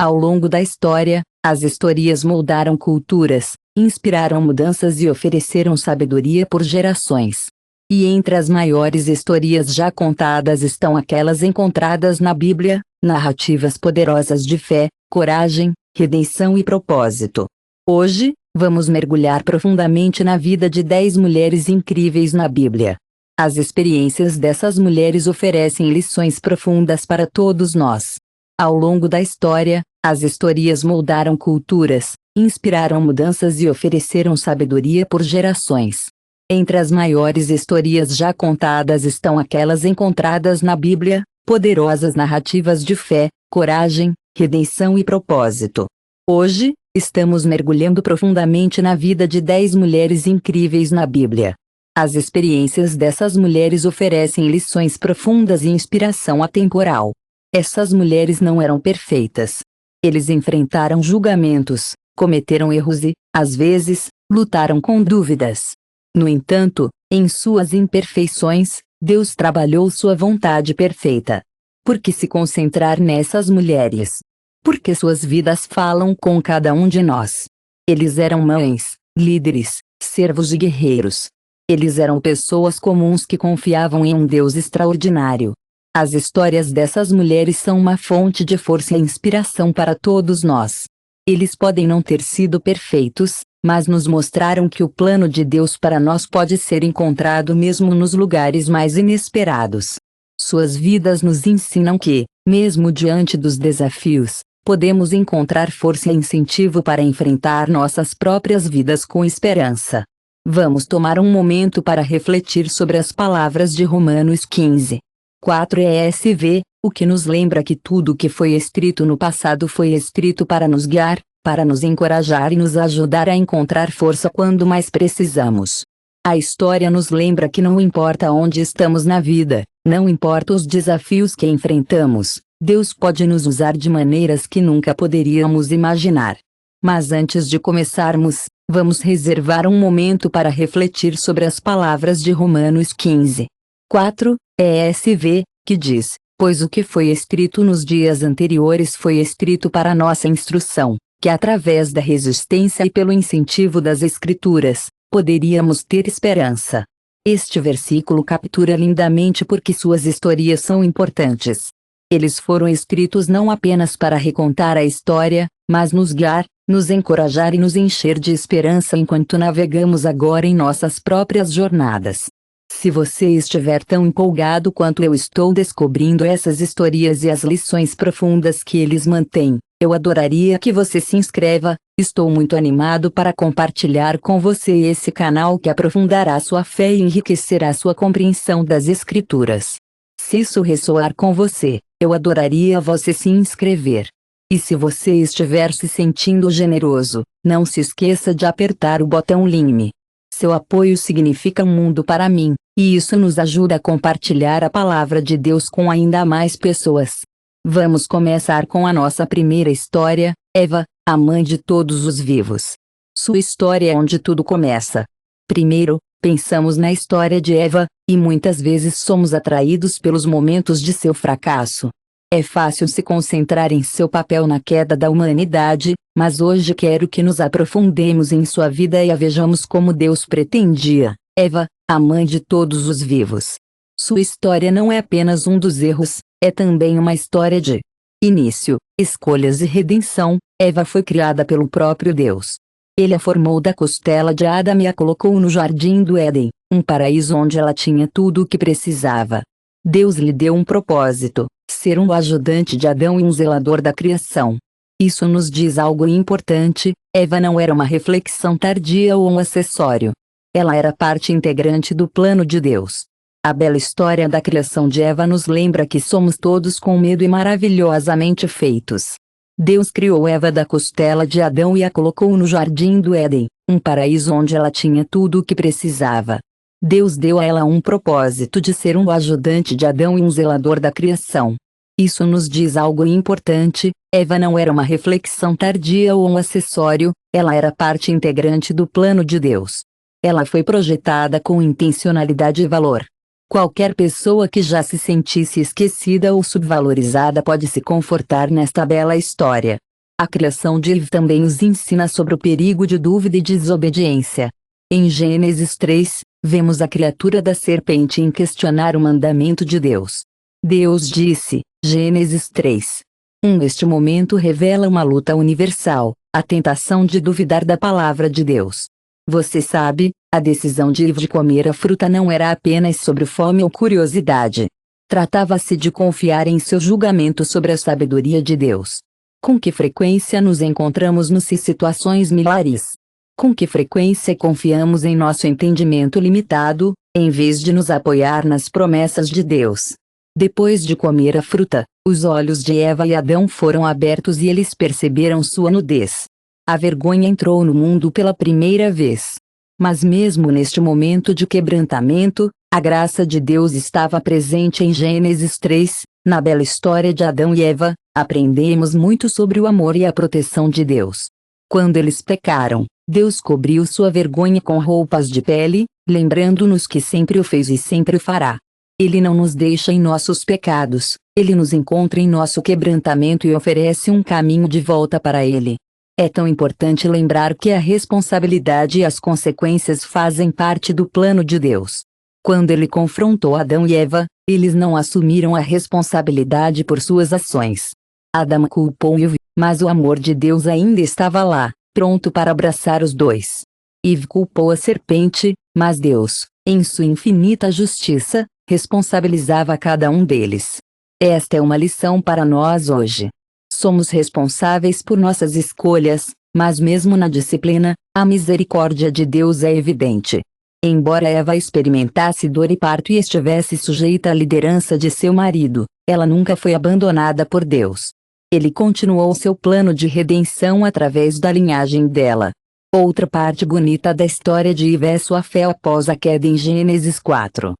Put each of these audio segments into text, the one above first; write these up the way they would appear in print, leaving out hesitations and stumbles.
Ao longo da história, as histórias moldaram culturas, inspiraram mudanças e ofereceram sabedoria por gerações. E entre as maiores histórias já contadas estão aquelas encontradas na Bíblia, narrativas poderosas de fé, coragem, redenção e propósito. Hoje, vamos mergulhar profundamente na vida de 10 mulheres incríveis na Bíblia. As experiências dessas mulheres oferecem lições profundas para todos nós. Ao longo da história, as histórias moldaram culturas, inspiraram mudanças e ofereceram sabedoria por gerações. Entre as maiores histórias já contadas estão aquelas encontradas na Bíblia, poderosas narrativas de fé, coragem, redenção e propósito. Hoje, estamos mergulhando profundamente na vida de 10 mulheres incríveis na Bíblia. As experiências dessas mulheres oferecem lições profundas e inspiração atemporal. Essas mulheres não eram perfeitas. Eles enfrentaram julgamentos, cometeram erros e, às vezes, lutaram com dúvidas. No entanto, em suas imperfeições, Deus trabalhou sua vontade perfeita. Por que se concentrar nessas mulheres? Porque suas vidas falam com cada um de nós. Eles eram mães, líderes, servos e guerreiros. Eles eram pessoas comuns que confiavam em um Deus extraordinário. As histórias dessas mulheres são uma fonte de força e inspiração para todos nós. Eles podem não ter sido perfeitos, mas nos mostraram que o plano de Deus para nós pode ser encontrado mesmo nos lugares mais inesperados. Suas vidas nos ensinam que, mesmo diante dos desafios, podemos encontrar força e incentivo para enfrentar nossas próprias vidas com esperança. Vamos tomar um momento para refletir sobre as palavras de Romanos 15:4 ESV, o que nos lembra que tudo o que foi escrito no passado foi escrito para nos guiar, para nos encorajar e nos ajudar a encontrar força quando mais precisamos. A história nos lembra que não importa onde estamos na vida, não importa os desafios que enfrentamos, Deus pode nos usar de maneiras que nunca poderíamos imaginar. Mas antes de começarmos, vamos reservar um momento para refletir sobre as palavras de Romanos 15:4 ESV, que diz: pois o que foi escrito nos dias anteriores foi escrito para nossa instrução, que através da resistência e pelo incentivo das Escrituras, poderíamos ter esperança. Este versículo captura lindamente porque suas histórias são importantes. Eles foram escritos não apenas para recontar a história, mas nos guiar, nos encorajar e nos encher de esperança enquanto navegamos agora em nossas próprias jornadas. Se você estiver tão empolgado quanto eu estou descobrindo essas histórias e as lições profundas que eles mantêm, eu adoraria que você se inscreva. Estou muito animado para compartilhar com você esse canal que aprofundará sua fé e enriquecerá sua compreensão das Escrituras. Se isso ressoar com você, eu adoraria você se inscrever. E se você estiver se sentindo generoso, não se esqueça de apertar o botão Like. Seu apoio significa um mundo para mim, e isso nos ajuda a compartilhar a palavra de Deus com ainda mais pessoas. Vamos começar com a nossa primeira história, Eva, a mãe de todos os vivos. Sua história é onde tudo começa. Primeiro, pensamos na história de Eva, e muitas vezes somos atraídos pelos momentos de seu fracasso. É fácil se concentrar em seu papel na queda da humanidade, mas hoje quero que nos aprofundemos em sua vida e a vejamos como Deus pretendia. Eva, a mãe de todos os vivos. Sua história não é apenas um dos erros, é também uma história de início, escolhas e redenção. Eva foi criada pelo próprio Deus. Ele a formou da costela de Adão e a colocou no jardim do Éden, um paraíso onde ela tinha tudo o que precisava. Deus lhe deu um propósito: ser um ajudante de Adão e um zelador da criação. Isso nos diz algo importante: Eva não era uma reflexão tardia ou um acessório. Ela era parte integrante do plano de Deus. A bela história da criação de Eva nos lembra que somos todos com medo e maravilhosamente feitos. Deus criou Eva da costela de Adão e a colocou no jardim do Éden, um paraíso onde ela tinha tudo o que precisava. Deus deu a ela um propósito de ser um ajudante de Adão e um zelador da criação. Isso nos diz algo importante: Eva não era uma reflexão tardia ou um acessório, ela era parte integrante do plano de Deus. Ela foi projetada com intencionalidade e valor. Qualquer pessoa que já se sentisse esquecida ou subvalorizada pode se confortar nesta bela história. A criação de Eve também nos ensina sobre o perigo de dúvida e desobediência. Em Gênesis 3, vemos a criatura da serpente em questionar o mandamento de Deus. Deus disse, Gênesis 3. Este momento revela uma luta universal, a tentação de duvidar da palavra de Deus. Você sabe, a decisão de Eve de comer a fruta não era apenas sobre fome ou curiosidade. Tratava-se de confiar em seu julgamento sobre a sabedoria de Deus. Com que frequência nos encontramos nessas situações similares? Com que frequência confiamos em nosso entendimento limitado, em vez de nos apoiar nas promessas de Deus? Depois de comer a fruta, os olhos de Eva e Adão foram abertos e eles perceberam sua nudez. A vergonha entrou no mundo pela primeira vez. Mas mesmo neste momento de quebrantamento, a graça de Deus estava presente em Gênesis 3, na bela história de Adão e Eva, aprendemos muito sobre o amor e a proteção de Deus. Quando eles pecaram, Deus cobriu sua vergonha com roupas de pele, lembrando-nos que sempre o fez e sempre o fará. Ele não nos deixa em nossos pecados, ele nos encontra em nosso quebrantamento e oferece um caminho de volta para ele. É tão importante lembrar que a responsabilidade e as consequências fazem parte do plano de Deus. Quando ele confrontou Adão e Eva, eles não assumiram a responsabilidade por suas ações. Adão culpou Eve, mas o amor de Deus ainda estava lá, pronto para abraçar os dois. Eve culpou a serpente, mas Deus, em sua infinita justiça, responsabilizava cada um deles. Esta é uma lição para nós hoje. Somos responsáveis por nossas escolhas, mas mesmo na disciplina, a misericórdia de Deus é evidente. Embora Eva experimentasse dor e parto e estivesse sujeita à liderança de seu marido, ela nunca foi abandonada por Deus. Ele continuou seu plano de redenção através da linhagem dela. Outra parte bonita da história de Eve é sua fé após a queda em Gênesis 4.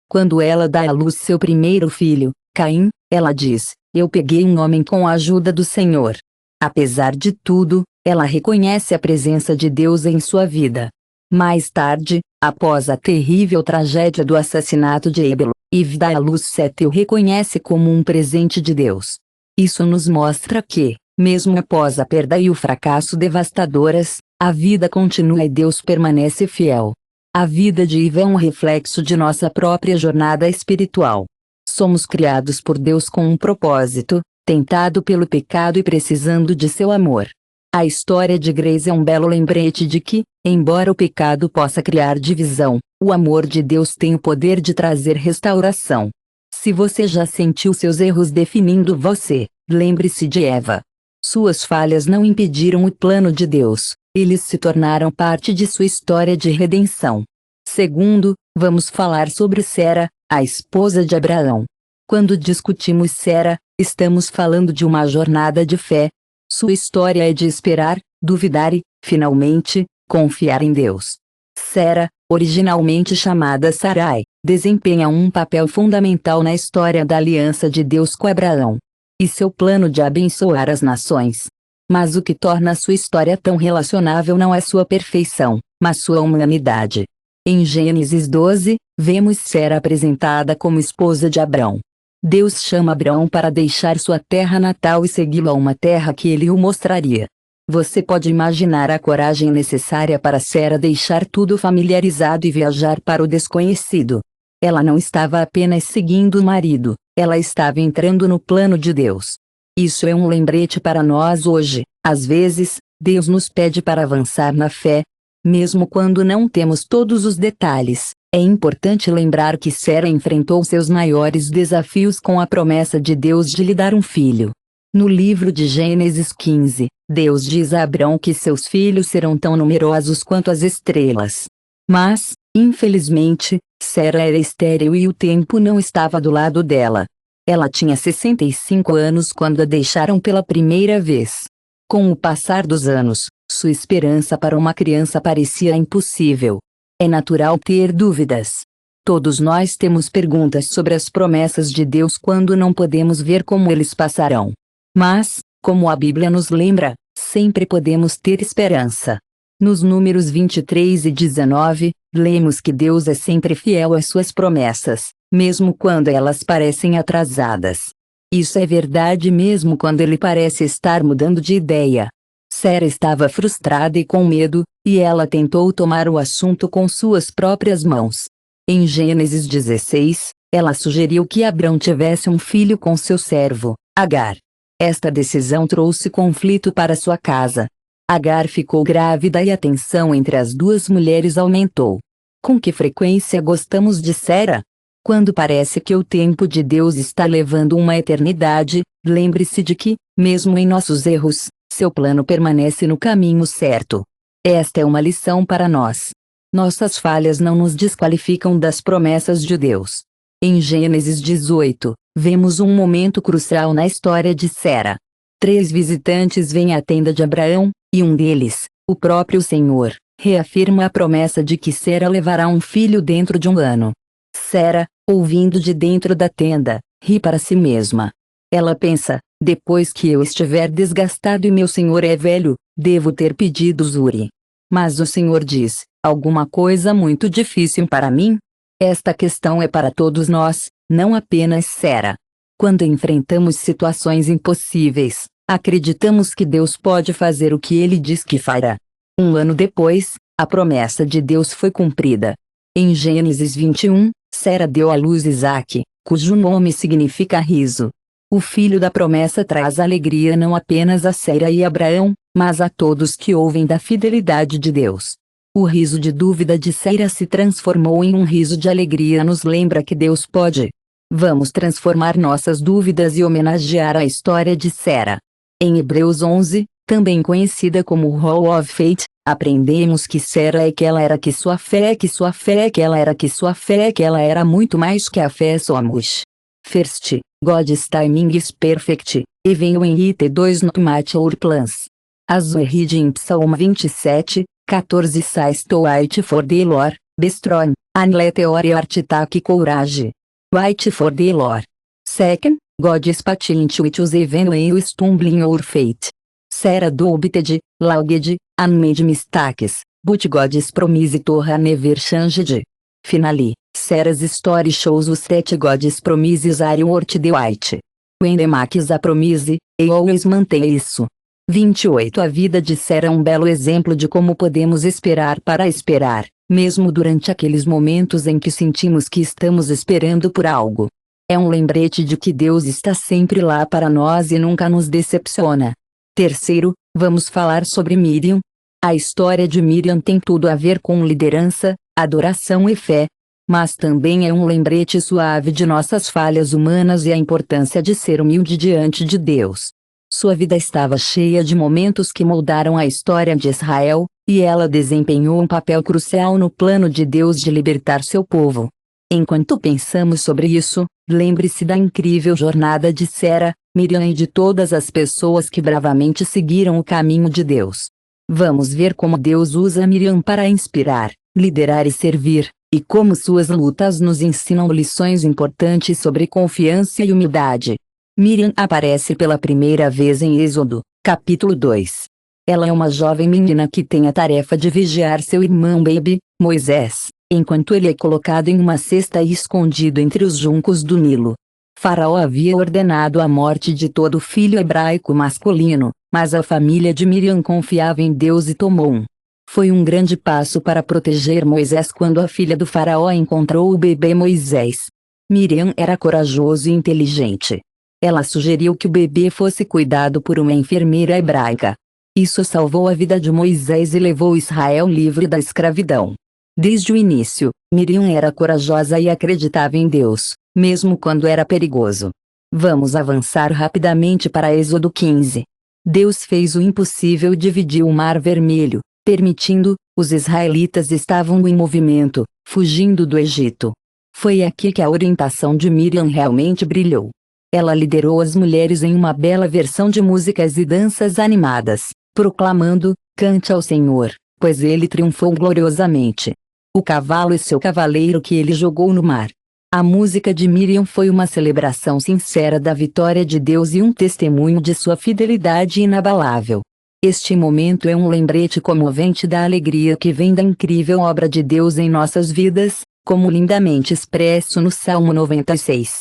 Quando ela dá à luz seu primeiro filho, Caim, ela diz, eu peguei um homem com a ajuda do Senhor. Apesar de tudo, ela reconhece a presença de Deus em sua vida. Mais tarde, após a terrível tragédia do assassinato de Abel, Eve dá à luz Sete e o reconhece como um presente de Deus. Isso nos mostra que, mesmo após a perda e o fracasso devastadoras, a vida continua e Deus permanece fiel. A vida de Eve é um reflexo de nossa própria jornada espiritual. Somos criados por Deus com um propósito, tentado pelo pecado e precisando de seu amor. A história de Grace é um belo lembrete de que, embora o pecado possa criar divisão, o amor de Deus tem o poder de trazer restauração. Se você já sentiu seus erros definindo você, lembre-se de Eva. Suas falhas não impediram o plano de Deus, eles se tornaram parte de sua história de redenção. Segundo, vamos falar sobre Sara, a esposa de Abraão. Quando discutimos Sara, estamos falando de uma jornada de fé. Sua história é de esperar, duvidar e, finalmente, confiar em Deus. Sara, originalmente chamada Sarai, desempenha um papel fundamental na história da aliança de Deus com Abraão e seu plano de abençoar as nações. Mas o que torna sua história tão relacionável não é sua perfeição, mas sua humanidade. Em Gênesis 12, vemos Sara apresentada como esposa de Abrão. Deus chama Abrão para deixar sua terra natal e segui-lo a uma terra que ele o mostraria. Você pode imaginar a coragem necessária para Sara deixar tudo familiarizado e viajar para o desconhecido. Ela não estava apenas seguindo o marido, ela estava entrando no plano de Deus. Isso é um lembrete para nós hoje. Às vezes, Deus nos pede para avançar na fé, mesmo quando não temos todos os detalhes. É importante lembrar que Sara enfrentou seus maiores desafios com a promessa de Deus de lhe dar um filho. No livro de Gênesis 15, Deus diz a Abrão que seus filhos serão tão numerosos quanto as estrelas. Mas, infelizmente, Sara era estéril e o tempo não estava do lado dela. Ela tinha 65 anos quando a deixaram pela primeira vez. Com o passar dos anos, sua esperança para uma criança parecia impossível. É natural ter dúvidas. Todos nós temos perguntas sobre as promessas de Deus quando não podemos ver como eles passarão. Mas, como a Bíblia nos lembra, sempre podemos ter esperança. Nos números 23 e 19, lemos que Deus é sempre fiel às suas promessas, mesmo quando elas parecem atrasadas. Isso é verdade mesmo quando ele parece estar mudando de ideia. Sera estava frustrada e com medo, e ela tentou tomar o assunto com suas próprias mãos. Em Gênesis 16, ela sugeriu que Abrão tivesse um filho com seu servo, Agar. Esta decisão trouxe conflito para sua casa. Agar ficou grávida e a tensão entre as duas mulheres aumentou. Com que frequência gostamos de Sera? Quando parece que o tempo de Deus está levando uma eternidade, lembre-se de que, mesmo em nossos erros, seu plano permanece no caminho certo. Esta é uma lição para nós. Nossas falhas não nos desqualificam das promessas de Deus. Em Gênesis 18, vemos um momento crucial na história de Sera. 3 visitantes vêm à tenda de Abraão, e um deles, o próprio Senhor, reafirma a promessa de que Sera levará um filho dentro de um ano. Sera, ouvindo de dentro da tenda, ri para si mesma. Ela pensa, depois que eu estiver desgastado e meu senhor é velho, devo ter pedido Zuri. Mas o Senhor diz, alguma coisa muito difícil para mim? Esta questão é para todos nós, não apenas Sera. Quando enfrentamos situações impossíveis, acreditamos que Deus pode fazer o que ele diz que fará. Um ano depois, a promessa de Deus foi cumprida. Em Gênesis 21, Sera deu à luz Isaque, cujo nome significa riso. O filho da promessa traz alegria não apenas a Sera e Abraão, mas a todos que ouvem da fidelidade de Deus. O riso de dúvida de Sera se transformou em um riso de alegria, nos lembra que Deus pode. Vamos transformar nossas dúvidas e homenagear a história de Sera. Em Hebreus 11, também conhecida como Hall of Faith, aprendemos que Sera é que ela era, que sua fé é, que sua fé é, que ela era, que sua fé é, que ela era muito mais que a fé somos. First, God's timing is perfect, even when it does not match our plans. As we read in Psalm 27, 14 says to wait for the Lord, be strong, and let your heart take courage. Wait for the Lord. Second, God is patient with us even when you stumble in your faith. Sera doubted, lagged, and made mistakes, but God's promise to her never changed. Finally, Sera's story shows us that God's promises are worth the wait. When he makes a promise, he always mantém isso. 28 A vida de Sera é um belo exemplo de como podemos esperar para esperar, mesmo durante aqueles momentos em que sentimos que estamos esperando por algo. É um lembrete de que Deus está sempre lá para nós e nunca nos decepciona. Terceiro, vamos falar sobre Miriam. A história de Miriam tem tudo a ver com liderança, adoração e fé, mas também é um lembrete suave de nossas falhas humanas e a importância de ser humilde diante de Deus. Sua vida estava cheia de momentos que moldaram a história de Israel, e ela desempenhou um papel crucial no plano de Deus de libertar seu povo. Enquanto pensamos sobre isso, lembre-se da incrível jornada de Sera, Miriam e de todas as pessoas que bravamente seguiram o caminho de Deus. Vamos ver como Deus usa Miriam para inspirar, liderar e servir, e como suas lutas nos ensinam lições importantes sobre confiança e humildade. Miriam aparece pela primeira vez em Êxodo, capítulo 2. Ela é uma jovem menina que tem a tarefa de vigiar seu irmão Baby, Moisés, enquanto ele é colocado em uma cesta e escondido entre os juncos do Nilo. Faraó havia ordenado a morte de todo filho hebraico masculino, mas a família de Miriam confiava em Deus e tomou um. Foi um grande passo para proteger Moisés quando a filha do faraó encontrou o bebê Moisés. Miriam era corajoso e inteligente. Ela sugeriu que o bebê fosse cuidado por uma enfermeira hebraica. Isso salvou a vida de Moisés e levou Israel livre da escravidão. Desde o início, Miriam era corajosa e acreditava em Deus, mesmo quando era perigoso. Vamos avançar rapidamente para Êxodo 15. Deus fez o impossível e dividiu o Mar Vermelho, permitindo, os israelitas estavam em movimento, fugindo do Egito. Foi aqui que a orientação de Miriam realmente brilhou. Ela liderou as mulheres em uma bela versão de músicas e danças animadas, proclamando, cante ao Senhor, pois ele triunfou gloriosamente. O cavalo e seu cavaleiro que ele jogou no mar. A música de Miriam foi uma celebração sincera da vitória de Deus e um testemunho de sua fidelidade inabalável. Este momento é um lembrete comovente da alegria que vem da incrível obra de Deus em nossas vidas, como lindamente expresso no Salmo 96.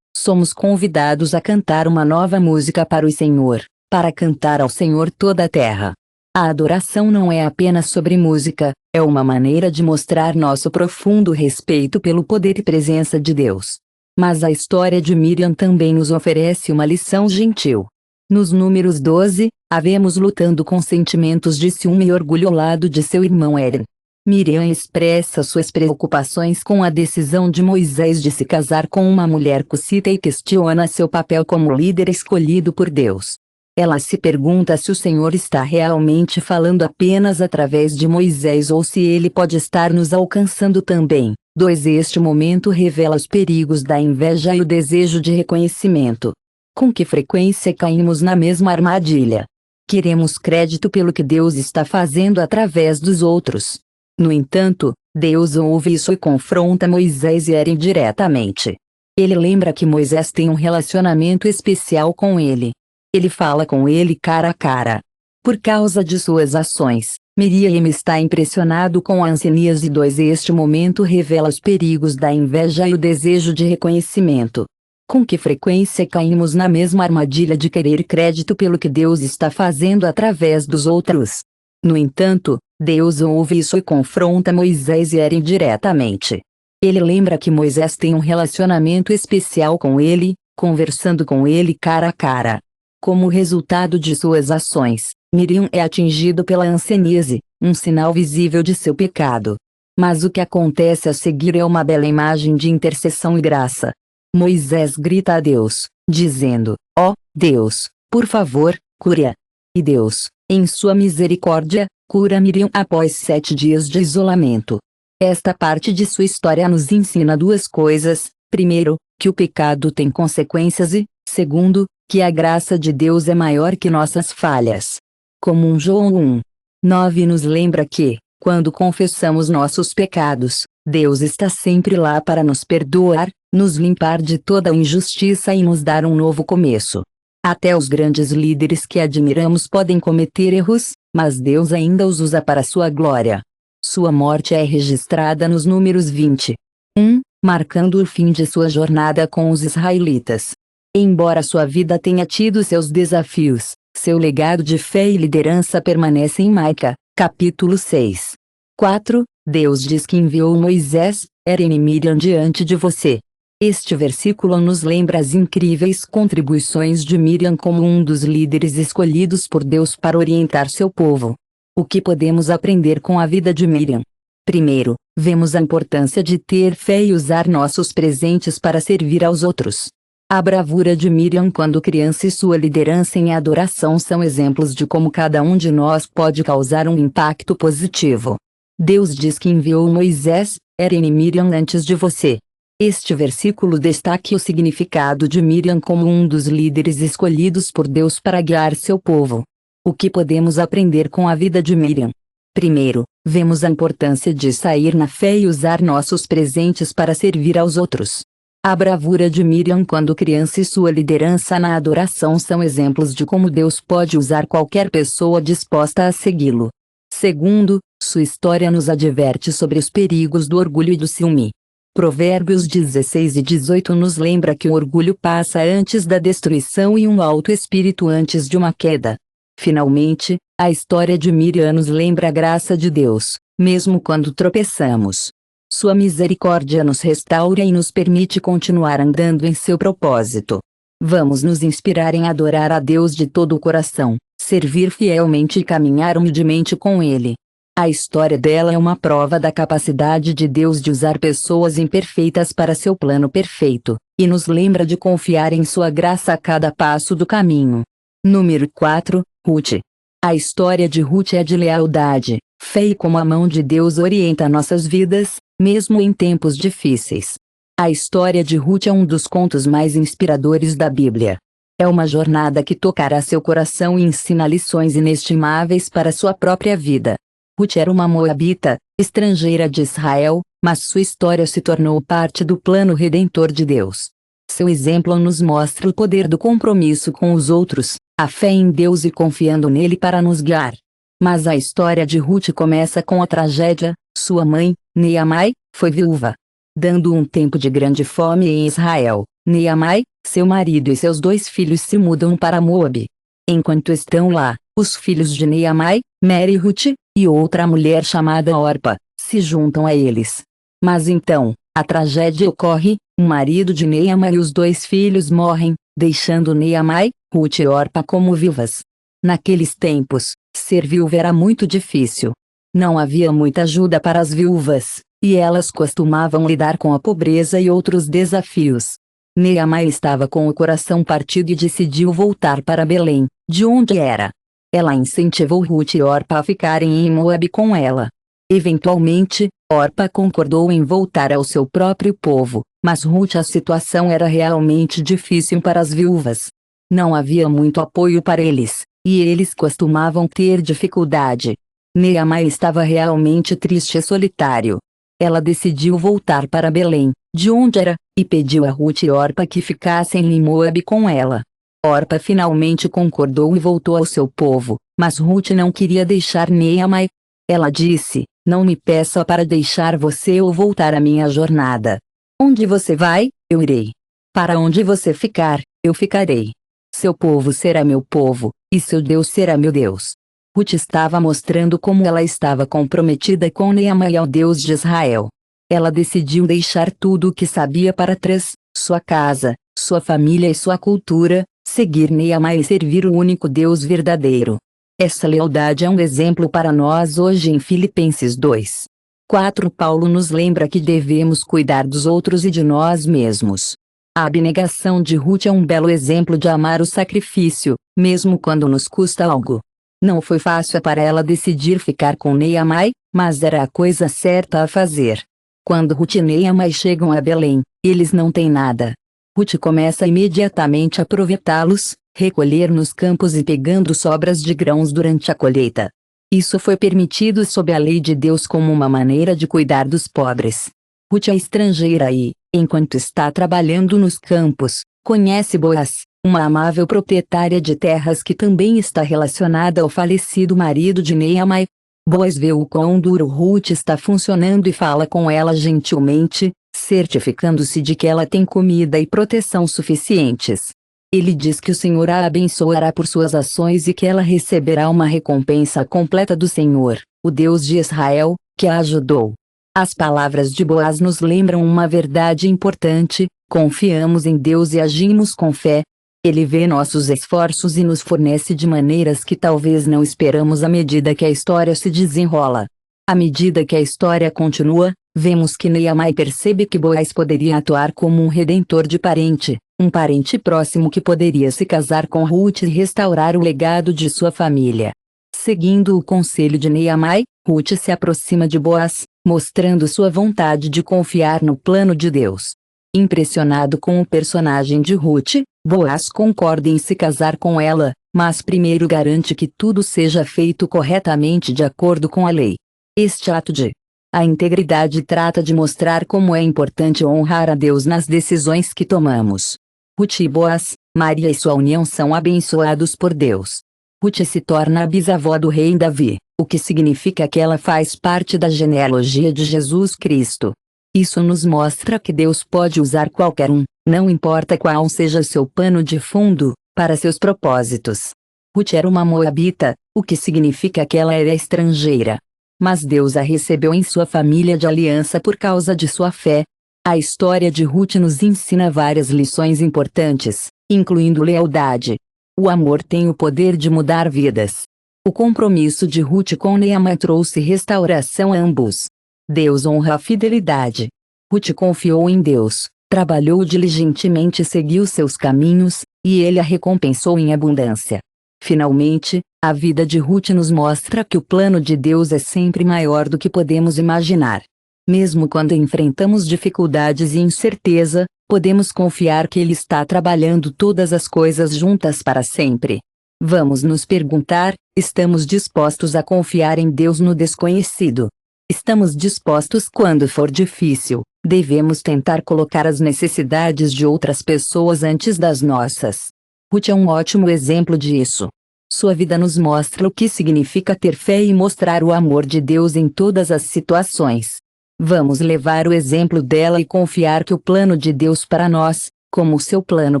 somos convidados a cantar uma nova música para o Senhor, para cantar ao Senhor toda a terra. A adoração não é apenas sobre música, é uma maneira de mostrar nosso profundo respeito pelo poder e presença de Deus. Mas a história de Miriam também nos oferece uma lição gentil. Nos números 12, a vemos lutando com sentimentos de ciúme e orgulho ao lado de seu irmão Aaron. Miriam expressa suas preocupações com a decisão de Moisés de se casar com uma mulher cussita e questiona seu papel como líder escolhido por Deus. Ela se pergunta se o Senhor está realmente falando apenas através de Moisés ou se ele pode estar nos alcançando também. 2. Este momento revela os perigos da inveja e o desejo de reconhecimento. Com que frequência caímos na mesma armadilha? Queremos crédito pelo que Deus está fazendo através dos outros. No entanto, Deus ouve isso e confronta Moisés e Aaron diretamente. Ele lembra que Moisés tem um relacionamento especial com ele. Ele fala com ele cara a cara. Por causa de suas ações, Miriam está impressionado com a ancianias e 2. Este momento revela os perigos da inveja e o desejo de reconhecimento. Com que frequência caímos na mesma armadilha de querer crédito pelo que Deus está fazendo através dos outros? No entanto, Deus ouve isso e confronta Moisés e Aaron diretamente. Ele lembra que Moisés tem um relacionamento especial com ele, conversando com ele cara a cara. Como resultado de suas ações, Miriam é atingido pela hanseníase, um sinal visível de seu pecado. Mas o que acontece a seguir é uma bela imagem de intercessão e graça. Moisés grita a Deus, dizendo: ó Deus, por favor, cure-a. E Deus, em sua misericórdia, cura Miriam após 7 dias de isolamento. Esta parte de sua história nos ensina 2 coisas: primeiro, que o pecado tem consequências e, segundo, que a graça de Deus é maior que nossas falhas. Como João 1:9 nos lembra que, quando confessamos nossos pecados, Deus está sempre lá para nos perdoar, nos limpar de toda injustiça e nos dar um novo começo. Até os grandes líderes que admiramos podem cometer erros, mas Deus ainda os usa para sua glória. Sua morte é registrada nos números 20:1, marcando o fim de sua jornada com os israelitas. Embora sua vida tenha tido seus desafios, seu legado de fé e liderança permanece em Micah, capítulo 6. 4. Deus diz que enviou Moisés, Aaron e Miriam diante de você. Este versículo nos lembra as incríveis contribuições de Miriam como um dos líderes escolhidos por Deus para orientar seu povo. O que podemos aprender com a vida de Miriam? Primeiro, vemos a importância de ter fé e usar nossos presentes para servir aos outros. A bravura de Miriam quando criança e sua liderança em adoração são exemplos de como cada um de nós pode causar um impacto positivo. Deus diz que enviou Moisés, Aaron e Miriam antes de você. Este versículo destaca o significado de Miriam como um dos líderes escolhidos por Deus para guiar seu povo. O que podemos aprender com a vida de Miriam? Primeiro, vemos a importância de sair na fé e usar nossos presentes para servir aos outros. A bravura de Miriam quando criança e sua liderança na adoração são exemplos de como Deus pode usar qualquer pessoa disposta a segui-lo. Segundo, sua história nos adverte sobre os perigos do orgulho e do ciúme. Provérbios 16:18 nos lembra que o orgulho passa antes da destruição e um alto espírito antes de uma queda. Finalmente, a história de Miriam nos lembra a graça de Deus, mesmo quando tropeçamos. Sua misericórdia nos restaura e nos permite continuar andando em seu propósito. Vamos nos inspirar em adorar a Deus de todo o coração, servir fielmente e caminhar humildemente com Ele. A história dela é uma prova da capacidade de Deus de usar pessoas imperfeitas para seu plano perfeito, e nos lembra de confiar em sua graça a cada passo do caminho. Número 4, Ruth. A história de Ruth é de lealdade, fé e como a mão de Deus orienta nossas vidas, mesmo em tempos difíceis. A história de Ruth é um dos contos mais inspiradores da Bíblia. É uma jornada que tocará seu coração e ensina lições inestimáveis para sua própria vida. Ruth era uma moabita, estrangeira de Israel, mas sua história se tornou parte do plano redentor de Deus. Seu exemplo nos mostra o poder do compromisso com os outros, a fé em Deus e confiando nele para nos guiar. Mas a história de Ruth começa com a tragédia. Sua mãe, Naamã, foi viúva. Dando um tempo de grande fome em Israel, Neamai, seu marido e seus 2 filhos se mudam para Moabe. Enquanto estão lá, os filhos de Neamai, Meri e Ruth, e outra mulher chamada Orpa, se juntam a eles. Mas então, a tragédia ocorre, o marido de Neamai e os 2 filhos morrem, deixando Neamai, Ruth e Orpa como viúvas. Naqueles tempos, ser viúva era muito difícil. Não havia muita ajuda para as viúvas, e elas costumavam lidar com a pobreza e outros desafios. Neamai estava com o coração partido e decidiu voltar para Belém, de onde era. Ela incentivou Ruth e Orpa a ficarem em Moabe com ela. Eventualmente, Orpa concordou em voltar ao seu próprio povo, mas Ruth, a situação era realmente difícil para as viúvas. Não havia muito apoio para eles, e eles costumavam ter dificuldade. Neamai estava realmente triste e solitário. Ela decidiu voltar para Belém, de onde era, e pediu a Ruth e Orpa que ficassem em Moabe com ela. Orpa finalmente concordou e voltou ao seu povo, mas Ruth não queria deixar Neamai. Ela disse: "Não me peça para deixar você ou voltar a minha jornada. Onde você vai, eu irei. Para onde você ficar, eu ficarei. Seu povo será meu povo, e seu Deus será meu Deus." Ruth estava mostrando como ela estava comprometida com Neamai, ao Deus de Israel. Ela decidiu deixar tudo o que sabia para trás, sua casa, sua família e sua cultura, seguir Neamai e servir o único Deus verdadeiro. Essa lealdade é um exemplo para nós hoje em Filipenses 2:4. Paulo nos lembra que devemos cuidar dos outros e de nós mesmos. A abnegação de Ruth é um belo exemplo de amar o sacrifício, mesmo quando nos custa algo. Não foi fácil para ela decidir ficar com Neamai, mas era a coisa certa a fazer. Quando Ruth e Neamai chegam a Belém, eles não têm nada. Ruth começa imediatamente a aproveitá-los, recolher nos campos e pegando sobras de grãos durante a colheita. Isso foi permitido sob a lei de Deus como uma maneira de cuidar dos pobres. Ruth é estrangeira e, enquanto está trabalhando nos campos, conhece Boaz, uma amável proprietária de terras que também está relacionada ao falecido marido de Neamai. Boaz vê o quão duro Ruth está funcionando e fala com ela gentilmente, certificando-se de que ela tem comida e proteção suficientes. Ele diz que o Senhor a abençoará por suas ações e que ela receberá uma recompensa completa do Senhor, o Deus de Israel, que a ajudou. As palavras de Boaz nos lembram uma verdade importante: confiamos em Deus e agimos com fé. Ele vê nossos esforços e nos fornece de maneiras que talvez não esperamos à medida que a história se desenrola. À medida que a história continua, vemos que Neamai percebe que Boaz poderia atuar como um redentor de parente, um parente próximo que poderia se casar com Ruth e restaurar o legado de sua família. Seguindo o conselho de Neamai, Ruth se aproxima de Boaz, mostrando sua vontade de confiar no plano de Deus. Impressionado com o personagem de Ruth, Boaz concorda em se casar com ela, mas primeiro garante que tudo seja feito corretamente de acordo com a lei. Este ato de a integridade trata de mostrar como é importante honrar a Deus nas decisões que tomamos. Ruth e Boaz, Maria e sua união são abençoados por Deus. Ruth se torna a bisavó do rei Davi, o que significa que ela faz parte da genealogia de Jesus Cristo. Isso nos mostra que Deus pode usar qualquer um, não importa qual seja seu pano de fundo, para seus propósitos. Ruth era uma moabita, o que significa que ela era estrangeira. Mas Deus a recebeu em sua família de aliança por causa de sua fé. A história de Ruth nos ensina várias lições importantes, incluindo lealdade. O amor tem o poder de mudar vidas. O compromisso de Ruth com Neamai trouxe restauração a ambos. Deus honra a fidelidade. Ruth confiou em Deus, trabalhou diligentemente e seguiu seus caminhos, e ele a recompensou em abundância. Finalmente, a vida de Ruth nos mostra que o plano de Deus é sempre maior do que podemos imaginar. Mesmo quando enfrentamos dificuldades e incerteza, podemos confiar que Ele está trabalhando todas as coisas juntas para sempre. Vamos nos perguntar: estamos dispostos a confiar em Deus no desconhecido? Estamos dispostos quando for difícil? Devemos tentar colocar as necessidades de outras pessoas antes das nossas. Ruth é um ótimo exemplo disso. Sua vida nos mostra o que significa ter fé e mostrar o amor de Deus em todas as situações. Vamos levar o exemplo dela e confiar que o plano de Deus para nós, Como o seu plano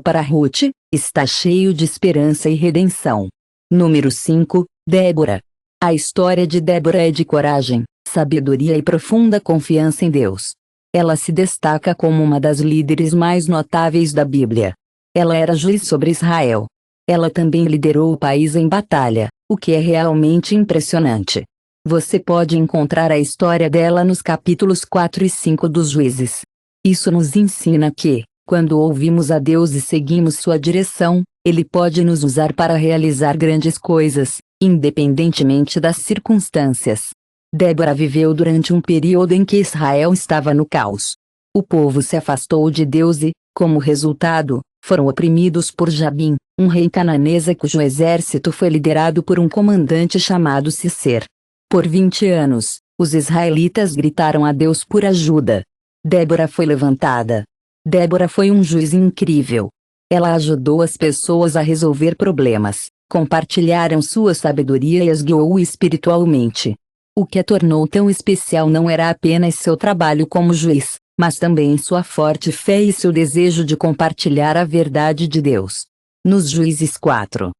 para Ruth, está cheio de esperança e redenção. Número 5, Débora. A história de Débora é de coragem, sabedoria e profunda confiança em Deus. Ela se destaca como uma das líderes mais notáveis da Bíblia. Ela era juiz sobre Israel. Ela também liderou o país em batalha, o que é realmente impressionante. Você pode encontrar a história dela nos capítulos 4 e 5 dos Juízes. Isso nos ensina que, quando ouvimos a Deus e seguimos sua direção, Ele pode nos usar para realizar grandes coisas, independentemente das circunstâncias. Débora viveu durante um período em que Israel estava no caos. O povo se afastou de Deus e, como resultado, foram oprimidos por Jabim, um rei cananesa cujo exército foi liderado por um comandante chamado Cícer. Por 20 anos, os israelitas gritaram a Deus por ajuda. Débora foi levantada. Débora foi um juiz incrível. Ela ajudou as pessoas a resolver problemas, compartilharam sua sabedoria e as guiou espiritualmente. O que a tornou tão especial não era apenas seu trabalho como juiz, mas também sua forte fé e seu desejo de compartilhar a verdade de Deus. Nos Juízes 4,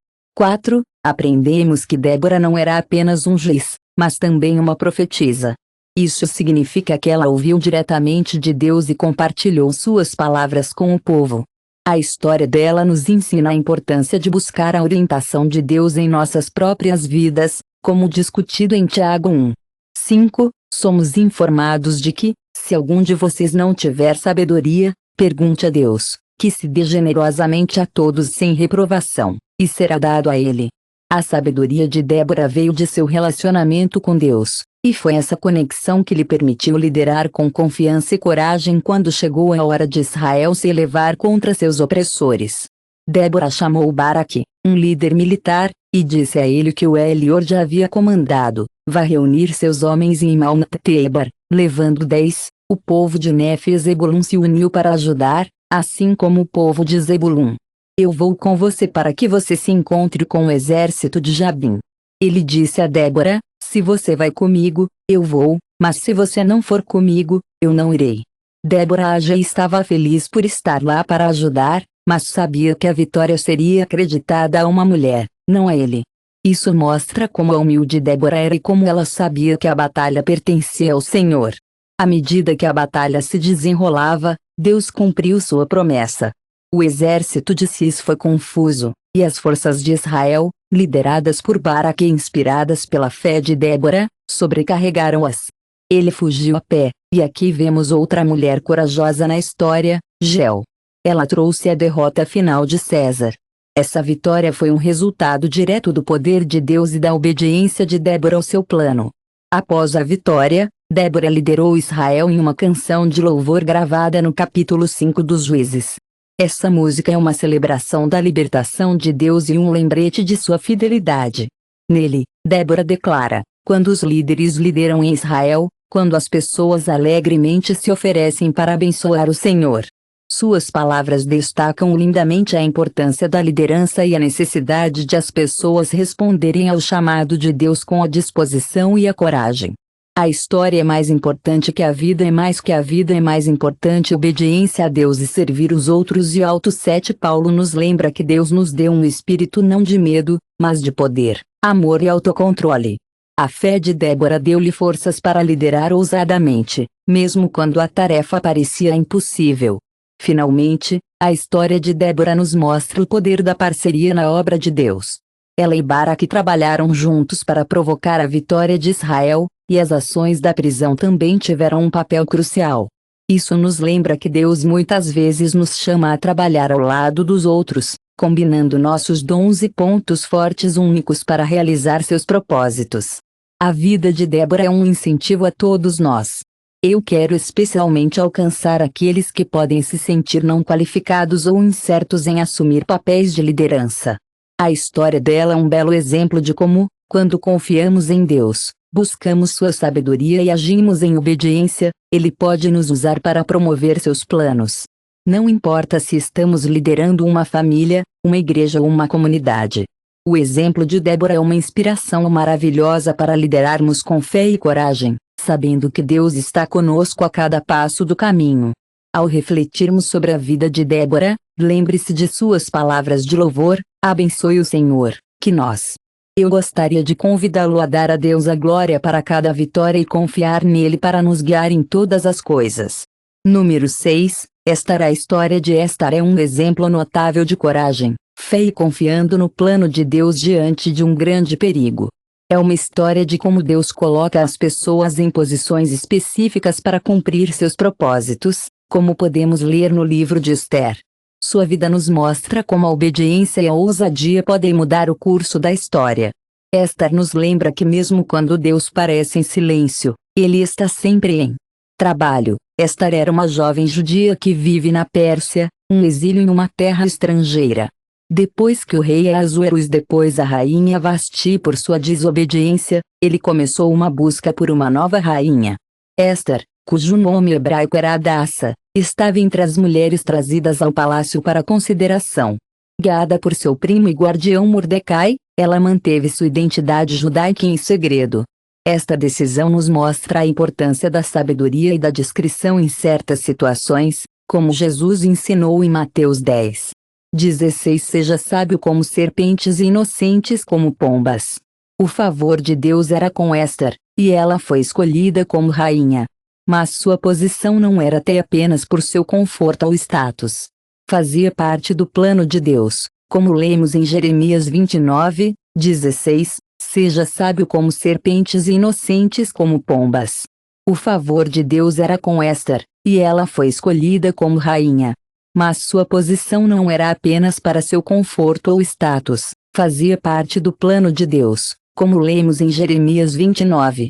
aprendemos que Débora não era apenas um juiz, mas também uma profetisa. Isso significa que ela ouviu diretamente de Deus e compartilhou suas palavras com o povo. A história dela nos ensina a importância de buscar a orientação de Deus em nossas próprias vidas, como discutido em Tiago 1:5, somos informados de que, se algum de vocês não tiver sabedoria, pergunte a Deus, que se dê generosamente a todos sem reprovação, e será dado a ele. A sabedoria de Débora veio de seu relacionamento com Deus, e foi essa conexão que lhe permitiu liderar com confiança e coragem quando chegou a hora de Israel se elevar contra seus opressores. Débora chamou Baraque, um líder militar, e disse a ele que o Elior havia comandado: vá reunir seus homens em Malnat-Tebar, levando 10. O povo de Nefe e Zebulun se uniu para ajudar, assim como o povo de Zebulun. Eu vou com você para que você se encontre com o exército de Jabim. Ele disse a Débora: se você vai comigo, eu vou, mas se você não for comigo, eu não irei. Débora já estava feliz por estar lá para ajudar, mas sabia que a vitória seria acreditada a uma mulher, não a ele. Isso mostra como a humilde Débora era e como ela sabia que a batalha pertencia ao Senhor. À medida que a batalha se desenrolava, Deus cumpriu sua promessa. O exército de Cis foi confuso, e as forças de Israel, lideradas por Baraque e inspiradas pela fé de Débora, sobrecarregaram-as. Ele fugiu a pé, e aqui vemos outra mulher corajosa na história, Gel. Ela trouxe a derrota final de César. Essa vitória foi um resultado direto do poder de Deus e da obediência de Débora ao seu plano. Após a vitória, Débora liderou Israel em uma canção de louvor gravada no capítulo 5 dos Juízes. Essa música é uma celebração da libertação de Deus e um lembrete de sua fidelidade. Nele, Débora declara: quando os líderes lideram em Israel, quando as pessoas alegremente se oferecem para abençoar o Senhor. Suas palavras destacam lindamente a importância da liderança e a necessidade de as pessoas responderem ao chamado de Deus com a disposição e a coragem. A história é mais importante que a vida é mais que a vida é mais importante obediência a Deus e servir os outros e Alto 7 Paulo nos lembra que Deus nos deu um espírito não de medo, mas de poder, amor e autocontrole. A fé de Débora deu-lhe forças para liderar ousadamente, mesmo quando a tarefa parecia impossível. Finalmente, a história de Débora nos mostra o poder da parceria na obra de Deus. Ela e Baraque trabalharam juntos para provocar a vitória de Israel, e as ações da prisão também tiveram um papel crucial. Isso nos lembra que Deus muitas vezes nos chama a trabalhar ao lado dos outros, combinando nossos dons e pontos fortes únicos para realizar seus propósitos. A vida de Débora é um incentivo a todos nós. Eu quero especialmente alcançar aqueles que podem se sentir não qualificados ou incertos em assumir papéis de liderança. A história dela é um belo exemplo de como, quando confiamos em Deus, buscamos sua sabedoria e agimos em obediência, Ele pode nos usar para promover seus planos. Não importa se estamos liderando uma família, uma igreja ou uma comunidade. O exemplo de Débora é uma inspiração maravilhosa para liderarmos com fé e coragem, sabendo que Deus está conosco a cada passo do caminho. Ao refletirmos sobre a vida de Débora, lembre-se de suas palavras de louvor: abençoe o Senhor, que nós. Eu gostaria de convidá-lo a dar a Deus a glória para cada vitória e confiar nele para nos guiar em todas as coisas. Número 6. A história de Éstar é um exemplo notável de coragem, fé e confiando no plano de Deus diante de um grande perigo. É uma história de como Deus coloca as pessoas em posições específicas para cumprir seus propósitos, como podemos ler no livro de Ester. Sua vida nos mostra como a obediência e a ousadia podem mudar o curso da história. Ester nos lembra que mesmo quando Deus parece em silêncio, Ele está sempre em trabalho. Ester era uma jovem judia que vive na Pérsia, um exílio em uma terra estrangeira. Depois que o rei Assuerus depois a rainha Vasti por sua desobediência, ele começou uma busca por uma nova rainha. Ester, cujo nome hebraico era Hadassa, estava entre as mulheres trazidas ao palácio para consideração. Guiada por seu primo e guardião Mordecai, ela manteve sua identidade judaica em segredo. Esta decisão nos mostra a importância da sabedoria e da discrição em certas situações, como Jesus ensinou em Mateus 10:16. Seja sábio como serpentes e inocentes como pombas. O favor de Deus era com Ester, e ela foi escolhida como rainha. Mas sua posição não era até apenas por seu conforto ou status. Fazia parte do plano de Deus, como lemos em Jeremias 29:16. Seja sábio como serpentes e inocentes como pombas. O favor de Deus era com Ester, e ela foi escolhida como rainha. Mas sua posição não era apenas para seu conforto ou status, fazia parte do plano de Deus, como lemos em Jeremias 29.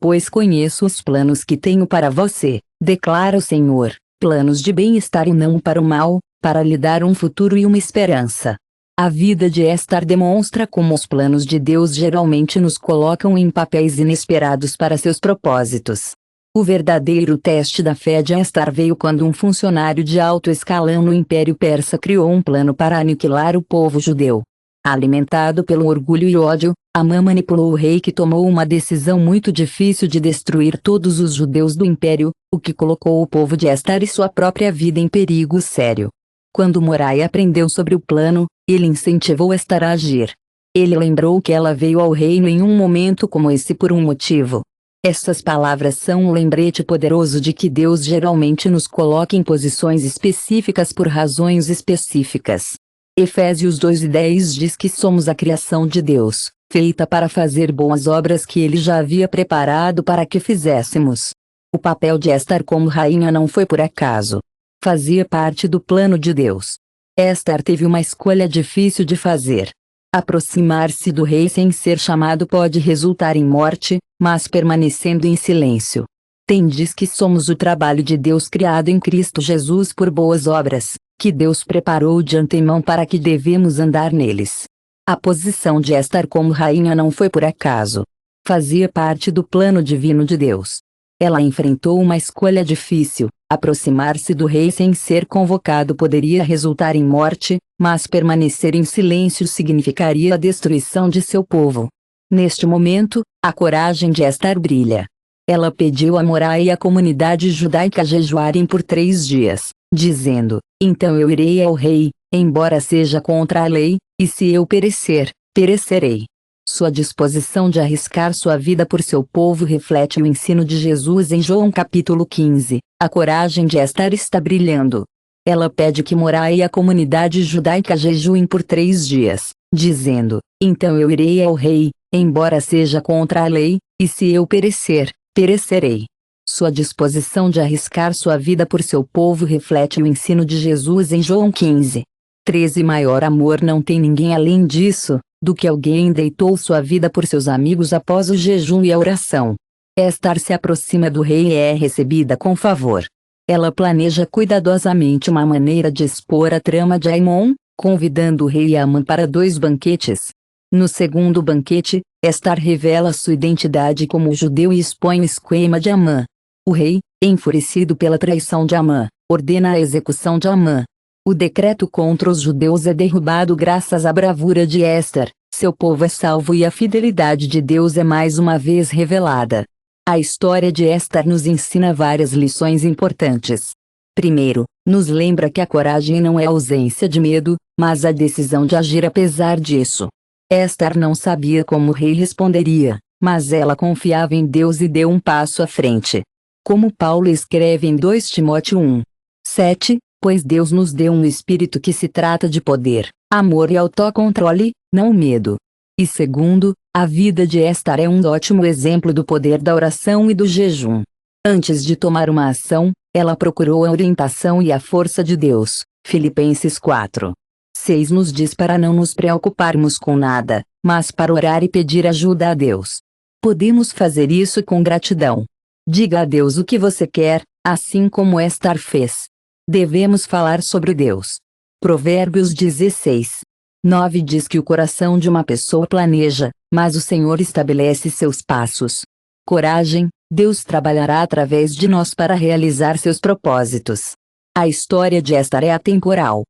Pois conheço os planos que tenho para você, declara o Senhor, planos de bem-estar e não para o mal, para lhe dar um futuro e uma esperança. A vida de Ester demonstra como os planos de Deus geralmente nos colocam em papéis inesperados para seus propósitos. O verdadeiro teste da fé de Ester veio quando um funcionário de alto escalão no Império Persa criou um plano para aniquilar o povo judeu. Alimentado pelo orgulho e ódio, Amã manipulou o rei, que tomou uma decisão muito difícil de destruir todos os judeus do império, o que colocou o povo de Ester e sua própria vida em perigo sério. Quando Morai aprendeu sobre o plano, ele incentivou Ester a agir. Ele lembrou que ela veio ao reino em um momento como esse por um motivo. Essas palavras são um lembrete poderoso de que Deus geralmente nos coloca em posições específicas por razões específicas. Efésios 2:10 diz que somos a criação de Deus, feita para fazer boas obras que Ele já havia preparado para que fizéssemos. O papel de Ester como rainha não foi por acaso. Fazia parte do plano de Deus. Ester teve uma escolha difícil de fazer. Aproximar-se do rei sem ser chamado pode resultar em morte, mas permanecendo em silêncio. Tendes que somos o trabalho de Deus criado em Cristo Jesus por boas obras, que Deus preparou de antemão para que devemos andar neles. A posição de Ester como rainha não foi por acaso. Fazia parte do plano divino de Deus. Ela enfrentou uma escolha difícil. Aproximar-se do rei sem ser convocado poderia resultar em morte, mas permanecer em silêncio significaria a destruição de seu povo. Neste momento, a coragem de Ester brilha. Ela pediu a Morai e a comunidade judaica jejuarem por 3 dias, dizendo: então eu irei ao rei, embora seja contra a lei, e se eu perecer, perecerei. Sua disposição de arriscar sua vida por seu povo reflete o ensino de Jesus em João capítulo 15. A coragem de Ester está brilhando. Ela pede que Morai e a comunidade judaica jejuem por 3 dias, dizendo: então eu irei ao rei, embora seja contra a lei, e se eu perecer, perecerei. Sua disposição de arriscar sua vida por seu povo reflete o ensino de Jesus em João 15:13. Maior amor não tem ninguém além disso, do que alguém deitou sua vida por seus amigos após o jejum e a oração. Ester se aproxima do rei e é recebida com favor. Ela planeja cuidadosamente uma maneira de expor a trama de Aimon, convidando o rei e Amã para 2 banquetes. No segundo banquete, Ester revela sua identidade como judeu e expõe o esquema de Amã. O rei, enfurecido pela traição de Amã, ordena a execução de Amã. O decreto contra os judeus é derrubado graças à bravura de Ester, seu povo é salvo e a fidelidade de Deus é mais uma vez revelada. A história de Ester nos ensina várias lições importantes. Primeiro, nos lembra que a coragem não é a ausência de medo, mas a decisão de agir apesar disso. Esther não sabia como o rei responderia, mas ela confiava em Deus e deu um passo à frente. Como Paulo escreve em 2 Timóteo 1:7, pois Deus nos deu um espírito que se trata de poder, amor e autocontrole, não medo. E segundo, a vida de Esther é um ótimo exemplo do poder da oração e do jejum. Antes de tomar uma ação, ela procurou a orientação e a força de Deus. Filipenses 4:6 nos diz para não nos preocuparmos com nada, mas para orar e pedir ajuda a Deus. Podemos fazer isso com gratidão. Diga a Deus o que você quer, assim como Esther fez. Devemos falar sobre Deus. Provérbios 16:9 diz que o coração de uma pessoa planeja, mas o Senhor estabelece seus passos. Coragem, Deus trabalhará através de nós para realizar seus propósitos. A história de Esther é atemporal.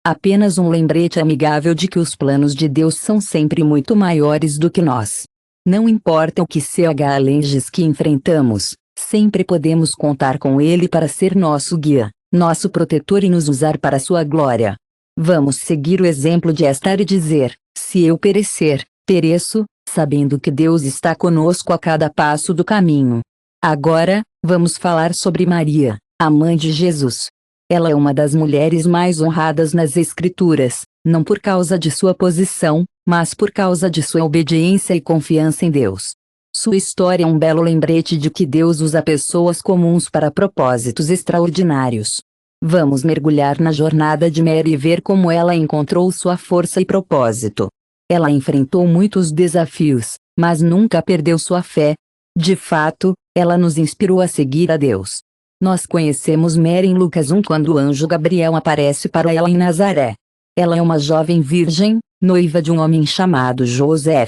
Apenas um lembrete amigável de que os planos de Deus são sempre muito maiores do que nós. Não importa o que challenges que enfrentamos, sempre podemos contar com Ele para ser nosso guia, nosso protetor e nos usar para sua glória. Vamos seguir o exemplo de Esther e dizer: se eu perecer, pereço, sabendo que Deus está conosco a cada passo do caminho. Agora, vamos falar sobre Maria, a mãe de Jesus. Ela é uma das mulheres mais honradas nas Escrituras, não por causa de sua posição, mas por causa de sua obediência e confiança em Deus. Sua história é um belo lembrete de que Deus usa pessoas comuns para propósitos extraordinários. Vamos mergulhar na jornada de Mary e ver como ela encontrou sua força e propósito. Ela enfrentou muitos desafios, mas nunca perdeu sua fé. De fato, ela nos inspirou a seguir a Deus. Nós conhecemos Mary em Lucas 1 quando o anjo Gabriel aparece para ela em Nazaré. Ela é uma jovem virgem, noiva de um homem chamado José.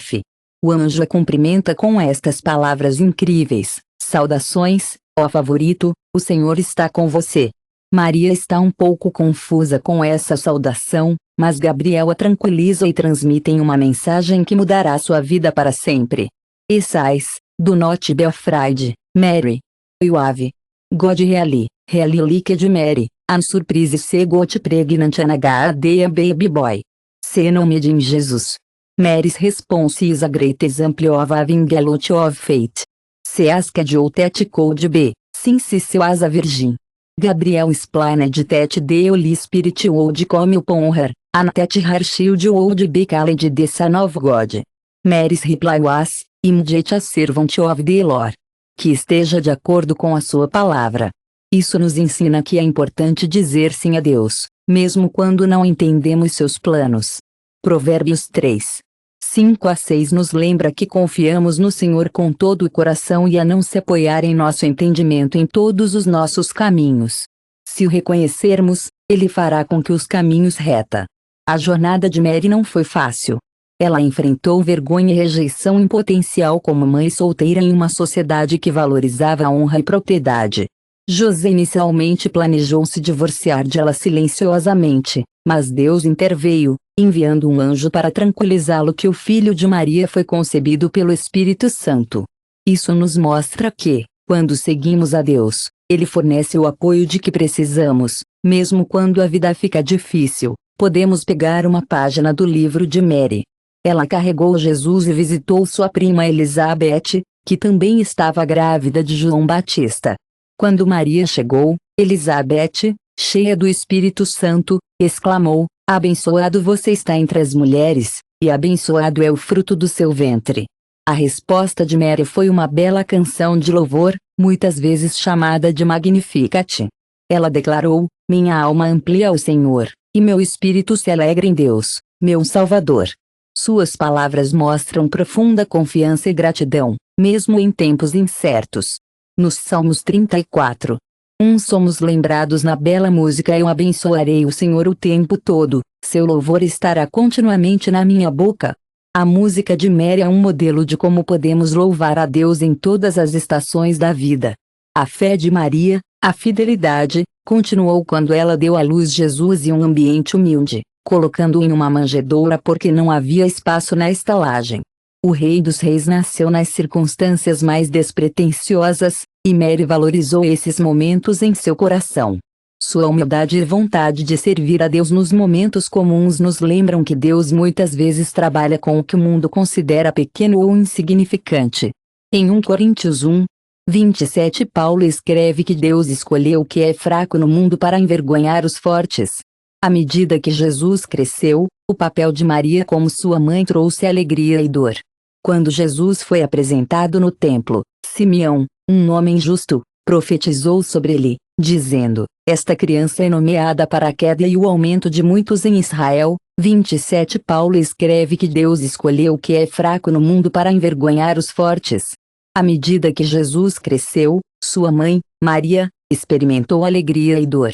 O anjo a cumprimenta com estas palavras incríveis: saudações, ó favorito, o Senhor está com você. Maria está um pouco confusa com essa saudação, mas Gabriel a tranquiliza e transmitem uma mensagem que mudará sua vida para sempre. Esais, do not be afraid, Mary. You have God really liked Mary, and surprise se got pregnant and had a baby boy. Se não me in Jesus. Mary's response is a great example of having a lot of faith. Se asked that could be, since she was a virgin. Gabriel explained that the Holy Spirit would come upon her, and that her child would be called the Son of God. Mary's reply was, immediate a servant of the Lord. Que esteja de acordo com a sua palavra. Isso nos ensina que é importante dizer sim a Deus, mesmo quando não entendemos seus planos. Provérbios 3:5-6 nos lembra que confiamos no Senhor com todo o coração e a não se apoiar em nosso entendimento em todos os nossos caminhos. Se o reconhecermos, Ele fará com que os caminhos reta. A jornada de Mary não foi fácil. Ela enfrentou vergonha e rejeição em potencial como mãe solteira em uma sociedade que valorizava a honra e propriedade. José inicialmente planejou se divorciar de ela silenciosamente, mas Deus interveio, enviando um anjo para tranquilizá-lo que o filho de Maria foi concebido pelo Espírito Santo. Isso nos mostra que, quando seguimos a Deus, Ele fornece o apoio de que precisamos, mesmo quando a vida fica difícil. Podemos pegar uma página do livro de Mary. Ela carregou Jesus e visitou sua prima Elizabeth, que também estava grávida de João Batista. Quando Maria chegou, Elizabeth, cheia do Espírito Santo, exclamou: abençoado você está entre as mulheres, e abençoado é o fruto do seu ventre. A resposta de Mary foi uma bela canção de louvor, muitas vezes chamada de Magnificat. Ela declarou: minha alma amplia o Senhor, e meu espírito se alegra em Deus, meu Salvador. Suas palavras mostram profunda confiança e gratidão, mesmo em tempos incertos. Nos Salmos 34:1 somos lembrados na bela música: eu abençoarei o Senhor o tempo todo, seu louvor estará continuamente na minha boca. A música de Mary é um modelo de como podemos louvar a Deus em todas as estações da vida. A fé de Maria, a fidelidade, continuou quando ela deu à luz Jesus em um ambiente humilde, colocando-o em uma manjedoura porque não havia espaço na estalagem. O Rei dos Reis nasceu nas circunstâncias mais despretensiosas, e Mary valorizou esses momentos em seu coração. Sua humildade e vontade de servir a Deus nos momentos comuns nos lembram que Deus muitas vezes trabalha com o que o mundo considera pequeno ou insignificante. Em 1 Coríntios 1:27 Paulo escreve que Deus escolheu o que é fraco no mundo para envergonhar os fortes. À medida que Jesus cresceu, o papel de Maria como sua mãe trouxe alegria e dor. Quando Jesus foi apresentado no templo, Simeão, um homem justo, profetizou sobre ele, dizendo: esta criança é nomeada para a queda e o aumento de muitos em Israel. 27 Paulo escreve que Deus escolheu o que é fraco no mundo para envergonhar os fortes. À medida que Jesus cresceu, sua mãe, Maria, experimentou alegria e dor.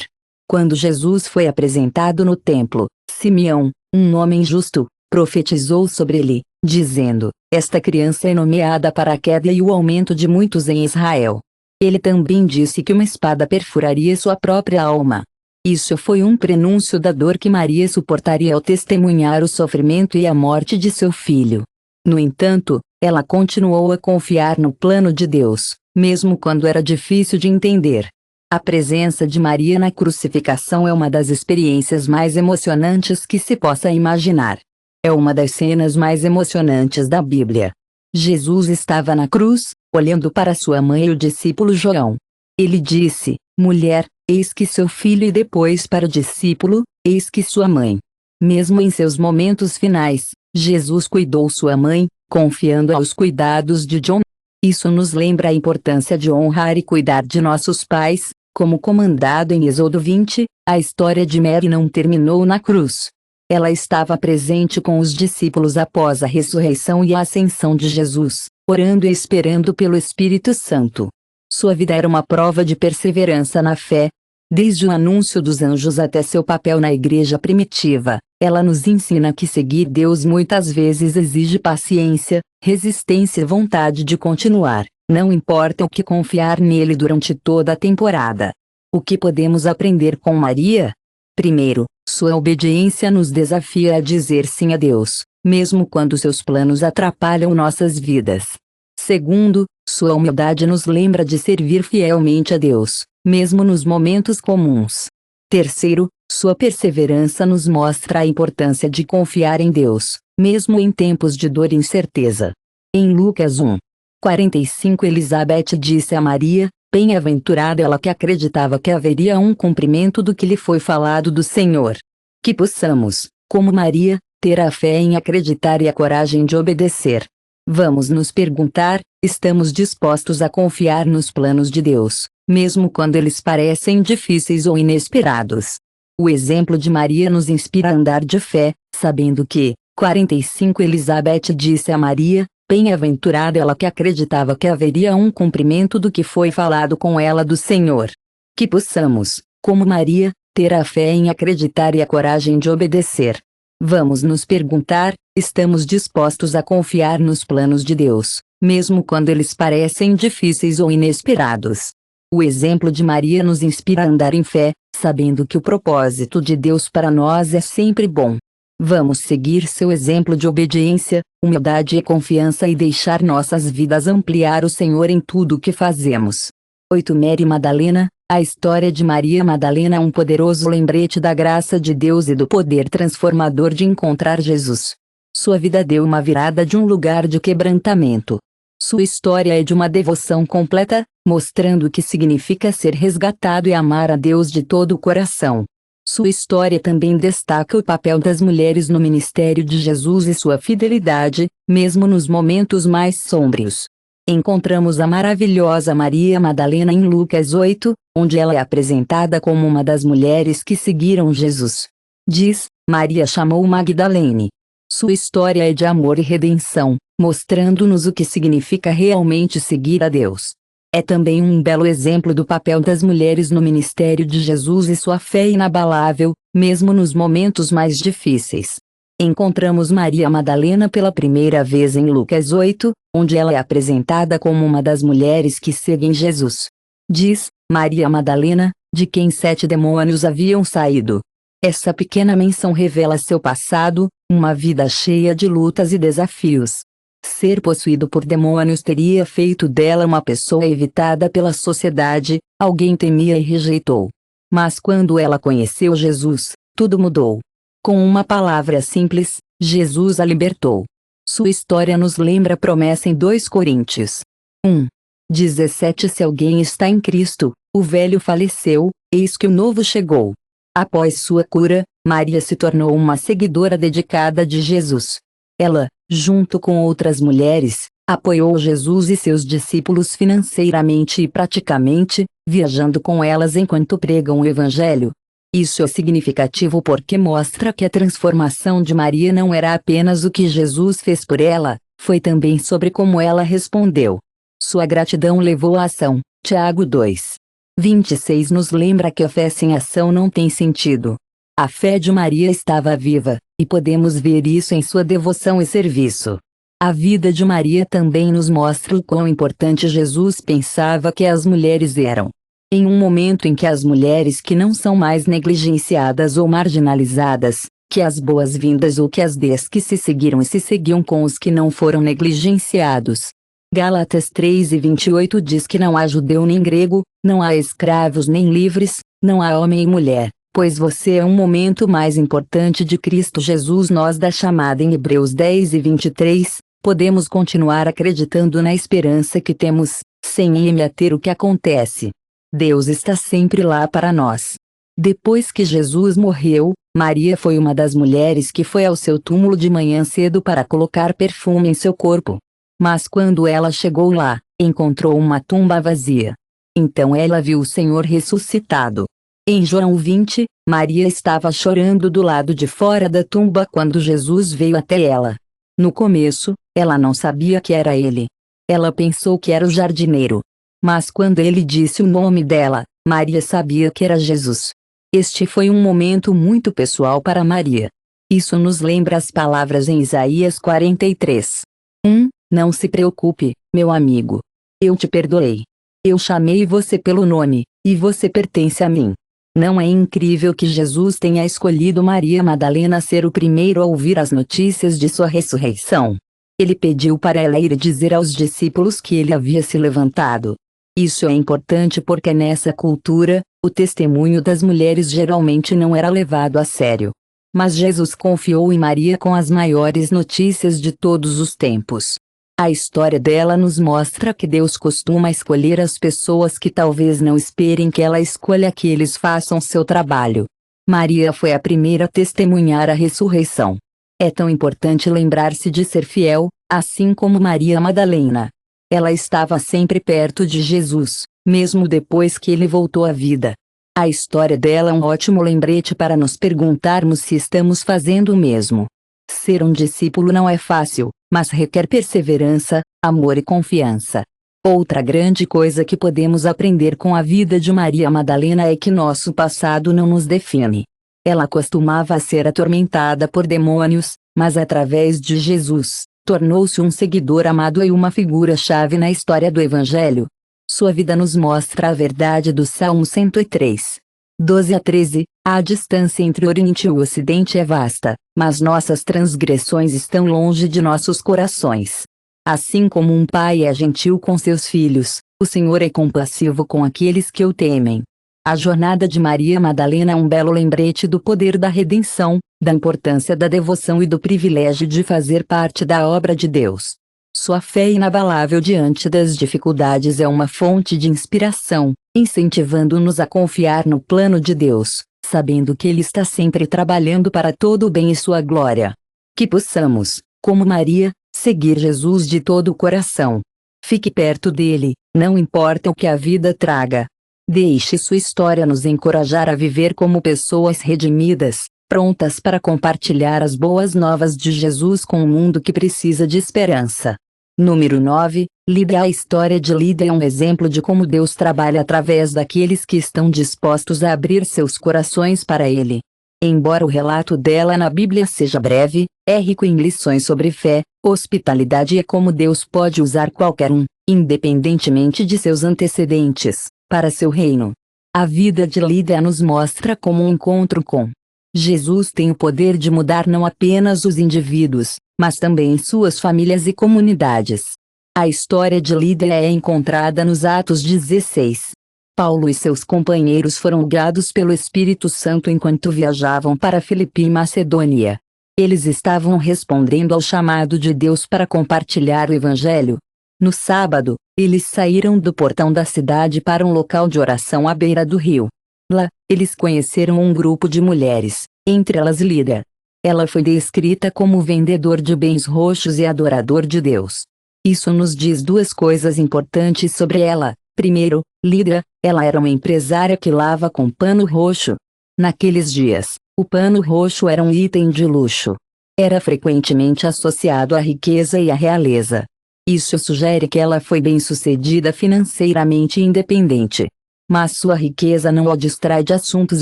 Quando Jesus foi apresentado no templo, Simeão, um homem justo, profetizou sobre ele, dizendo: esta criança é nomeada para a queda e o aumento de muitos em Israel. Ele também disse que uma espada perfuraria sua própria alma. Isso foi um prenúncio da dor que Maria suportaria ao testemunhar o sofrimento e a morte de seu filho. No entanto, ela continuou a confiar no plano de Deus, mesmo quando era difícil de entender. A presença de Maria na crucificação é uma das experiências mais emocionantes que se possa imaginar. É uma das cenas mais emocionantes da Bíblia. Jesus estava na cruz, olhando para sua mãe e o discípulo João. Ele disse: mulher, eis que seu filho, e depois para o discípulo: eis que sua mãe. Mesmo em seus momentos finais, Jesus cuidou sua mãe, confiando aos cuidados de John. Isso nos lembra a importância de honrar e cuidar de nossos pais, como comandado em Êxodo 20, a história de Mary não terminou na cruz. Ela estava presente com os discípulos após a ressurreição e a ascensão de Jesus, orando e esperando pelo Espírito Santo. Sua vida era uma prova de perseverança na fé. Desde o anúncio dos anjos até seu papel na igreja primitiva, ela nos ensina que seguir Deus muitas vezes exige paciência, resistência e vontade de continuar, não importa o que confiar nele durante toda a temporada. O que podemos aprender com Maria? Primeiro, sua obediência nos desafia a dizer sim a Deus, mesmo quando seus planos atrapalham nossas vidas. Segundo, sua humildade nos lembra de servir fielmente a Deus, mesmo nos momentos comuns. Terceiro, sua perseverança nos mostra a importância de confiar em Deus, mesmo em tempos de dor e incerteza. Em Lucas 1:45 Elizabeth disse a Maria: bem-aventurada ela que acreditava que haveria um cumprimento do que lhe foi falado do Senhor. Que possamos, como Maria, ter a fé em acreditar e a coragem de obedecer. Vamos nos perguntar: estamos dispostos a confiar nos planos de Deus, mesmo quando eles parecem difíceis ou inesperados? O exemplo de Maria nos inspira a andar de fé, sabendo que, 45 Elizabeth disse a Maria: bem-aventurada ela que acreditava que haveria um cumprimento do que foi falado com ela do Senhor. Que possamos, como Maria, ter a fé em acreditar e a coragem de obedecer. Vamos nos perguntar: estamos dispostos a confiar nos planos de Deus, mesmo quando eles parecem difíceis ou inesperados? O exemplo de Maria nos inspira a andar em fé, sabendo que o propósito de Deus para nós é sempre bom. Vamos seguir seu exemplo de obediência, humildade e confiança e deixar nossas vidas ampliar o Senhor em tudo o que fazemos. 8 Mary Madalena. A história de Maria Madalena é um poderoso lembrete da graça de Deus e do poder transformador de encontrar Jesus. Sua vida deu uma virada de um lugar de quebrantamento. Sua história é de uma devoção completa, mostrando o que significa ser resgatado e amar a Deus de todo o coração. Sua história também destaca o papel das mulheres no ministério de Jesus e sua fidelidade, mesmo nos momentos mais sombrios. Encontramos a maravilhosa Maria Madalena em Lucas 8, onde ela é apresentada como uma das mulheres que seguiram Jesus. Diz: Maria chamou Magdalene. Sua história é de amor e redenção, mostrando-nos o que significa realmente seguir a Deus. É também um belo exemplo do papel das mulheres no ministério de Jesus e sua fé inabalável, mesmo nos momentos mais difíceis. Encontramos Maria Madalena pela primeira vez em Lucas 8, onde ela é apresentada como uma das mulheres que seguem Jesus. Diz: Maria Madalena, de quem 7 demônios haviam saído. Essa pequena menção revela seu passado, uma vida cheia de lutas e desafios. Ser possuído por demônios teria feito dela uma pessoa evitada pela sociedade, alguém temia e rejeitou. Mas quando ela conheceu Jesus, tudo mudou. Com uma palavra simples, Jesus a libertou. Sua história nos lembra a promessa em 2 Coríntios 1:17. Se alguém está em Cristo, o velho faleceu, eis que o novo chegou. Após sua cura, Maria se tornou uma seguidora dedicada de Jesus. Ela, junto com outras mulheres, apoiou Jesus e seus discípulos financeiramente e praticamente, viajando com elas enquanto pregam o Evangelho. Isso é significativo porque mostra que a transformação de Maria não era apenas o que Jesus fez por ela, foi também sobre como ela respondeu. Sua gratidão levou à ação. Tiago 2:26 nos lembra que a fé sem ação não tem sentido. A fé de Maria estava viva, e podemos ver isso em sua devoção e serviço. A vida de Maria também nos mostra o quão importante Jesus pensava que as mulheres eram. Em um momento em que as mulheres que não são mais negligenciadas ou marginalizadas, que as boas-vindas ou que as des que se seguiram e se seguiam com os que não foram negligenciados. Gálatas 3:28 diz que não há judeu nem grego, não há escravos nem livres, não há homem e mulher, pois você é um momento mais importante de Cristo Jesus. Nós da chamada em Hebreus 10:23, podemos continuar acreditando na esperança que temos, sem ter o que acontece. Deus está sempre lá para nós. Depois que Jesus morreu, Maria foi uma das mulheres que foi ao seu túmulo de manhã cedo para colocar perfume em seu corpo. Mas quando ela chegou lá, encontrou uma tumba vazia. Então ela viu o Senhor ressuscitado. Em João 20, Maria estava chorando do lado de fora da tumba quando Jesus veio até ela. No começo, ela não sabia que era ele. Ela pensou que era o jardineiro. Mas quando ele disse o nome dela, Maria sabia que era Jesus. Este foi um momento muito pessoal para Maria. Isso nos lembra as palavras em Isaías 43:1. Não se preocupe, meu amigo. Eu te perdoei. Eu chamei você pelo nome, e você pertence a mim. Não é incrível que Jesus tenha escolhido Maria Madalena ser o primeiro a ouvir as notícias de sua ressurreição? Ele pediu para ela ir dizer aos discípulos que ele havia se levantado. Isso é importante porque nessa cultura, o testemunho das mulheres geralmente não era levado a sério. Mas Jesus confiou em Maria com as maiores notícias de todos os tempos. A história dela nos mostra que Deus costuma escolher as pessoas que talvez não esperem que ela escolha que eles façam seu trabalho. Maria foi a primeira a testemunhar a ressurreição. É tão importante lembrar-se de ser fiel, assim como Maria Madalena. Ela estava sempre perto de Jesus, mesmo depois que ele voltou à vida. A história dela é um ótimo lembrete para nos perguntarmos se estamos fazendo o mesmo. Ser um discípulo não é fácil, mas requer perseverança, amor e confiança. Outra grande coisa que podemos aprender com a vida de Maria Madalena é que nosso passado não nos define. Ela costumava ser atormentada por demônios, mas através de Jesus, tornou-se um seguidor amado e uma figura-chave na história do Evangelho. Sua vida nos mostra a verdade do Salmo 103:12-13. A distância entre o Oriente e o Ocidente é vasta, mas nossas transgressões estão longe de nossos corações. Assim como um pai é gentil com seus filhos, o Senhor é compassivo com aqueles que o temem. A jornada de Maria Madalena é um belo lembrete do poder da redenção, da importância da devoção e do privilégio de fazer parte da obra de Deus. Sua fé inabalável diante das dificuldades é uma fonte de inspiração, incentivando-nos a confiar no plano de Deus, sabendo que Ele está sempre trabalhando para todo o bem e sua glória. Que possamos, como Maria, seguir Jesus de todo o coração. Fique perto dele, não importa o que a vida traga. Deixe sua história nos encorajar a viver como pessoas redimidas, prontas para compartilhar as boas novas de Jesus com o mundo que precisa de esperança. Número 9. Lídia. A história de Lídia é um exemplo de como Deus trabalha através daqueles que estão dispostos a abrir seus corações para Ele. Embora o relato dela na Bíblia seja breve, é rico em lições sobre fé, hospitalidade e como Deus pode usar qualquer um, independentemente de seus antecedentes, para seu reino. A vida de Lídia nos mostra como um encontro com Jesus tem o poder de mudar não apenas os indivíduos, mas também suas famílias e comunidades. A história de Lídia é encontrada nos Atos 16. Paulo e seus companheiros foram guiados pelo Espírito Santo enquanto viajavam para Filipe e Macedônia. Eles estavam respondendo ao chamado de Deus para compartilhar o Evangelho. No sábado, eles saíram do portão da cidade para um local de oração à beira do rio. Lá, eles conheceram um grupo de mulheres, entre elas Lídia. Ela foi descrita como vendedor de bens roxos e adorador de Deus. Isso nos diz duas coisas importantes sobre ela. Primeiro, Lídia, ela era uma empresária que lava com pano roxo. Naqueles dias, o pano roxo era um item de luxo. Era frequentemente associado à riqueza e à realeza. Isso sugere que ela foi bem-sucedida financeiramente e independente. Mas sua riqueza não a distrai de assuntos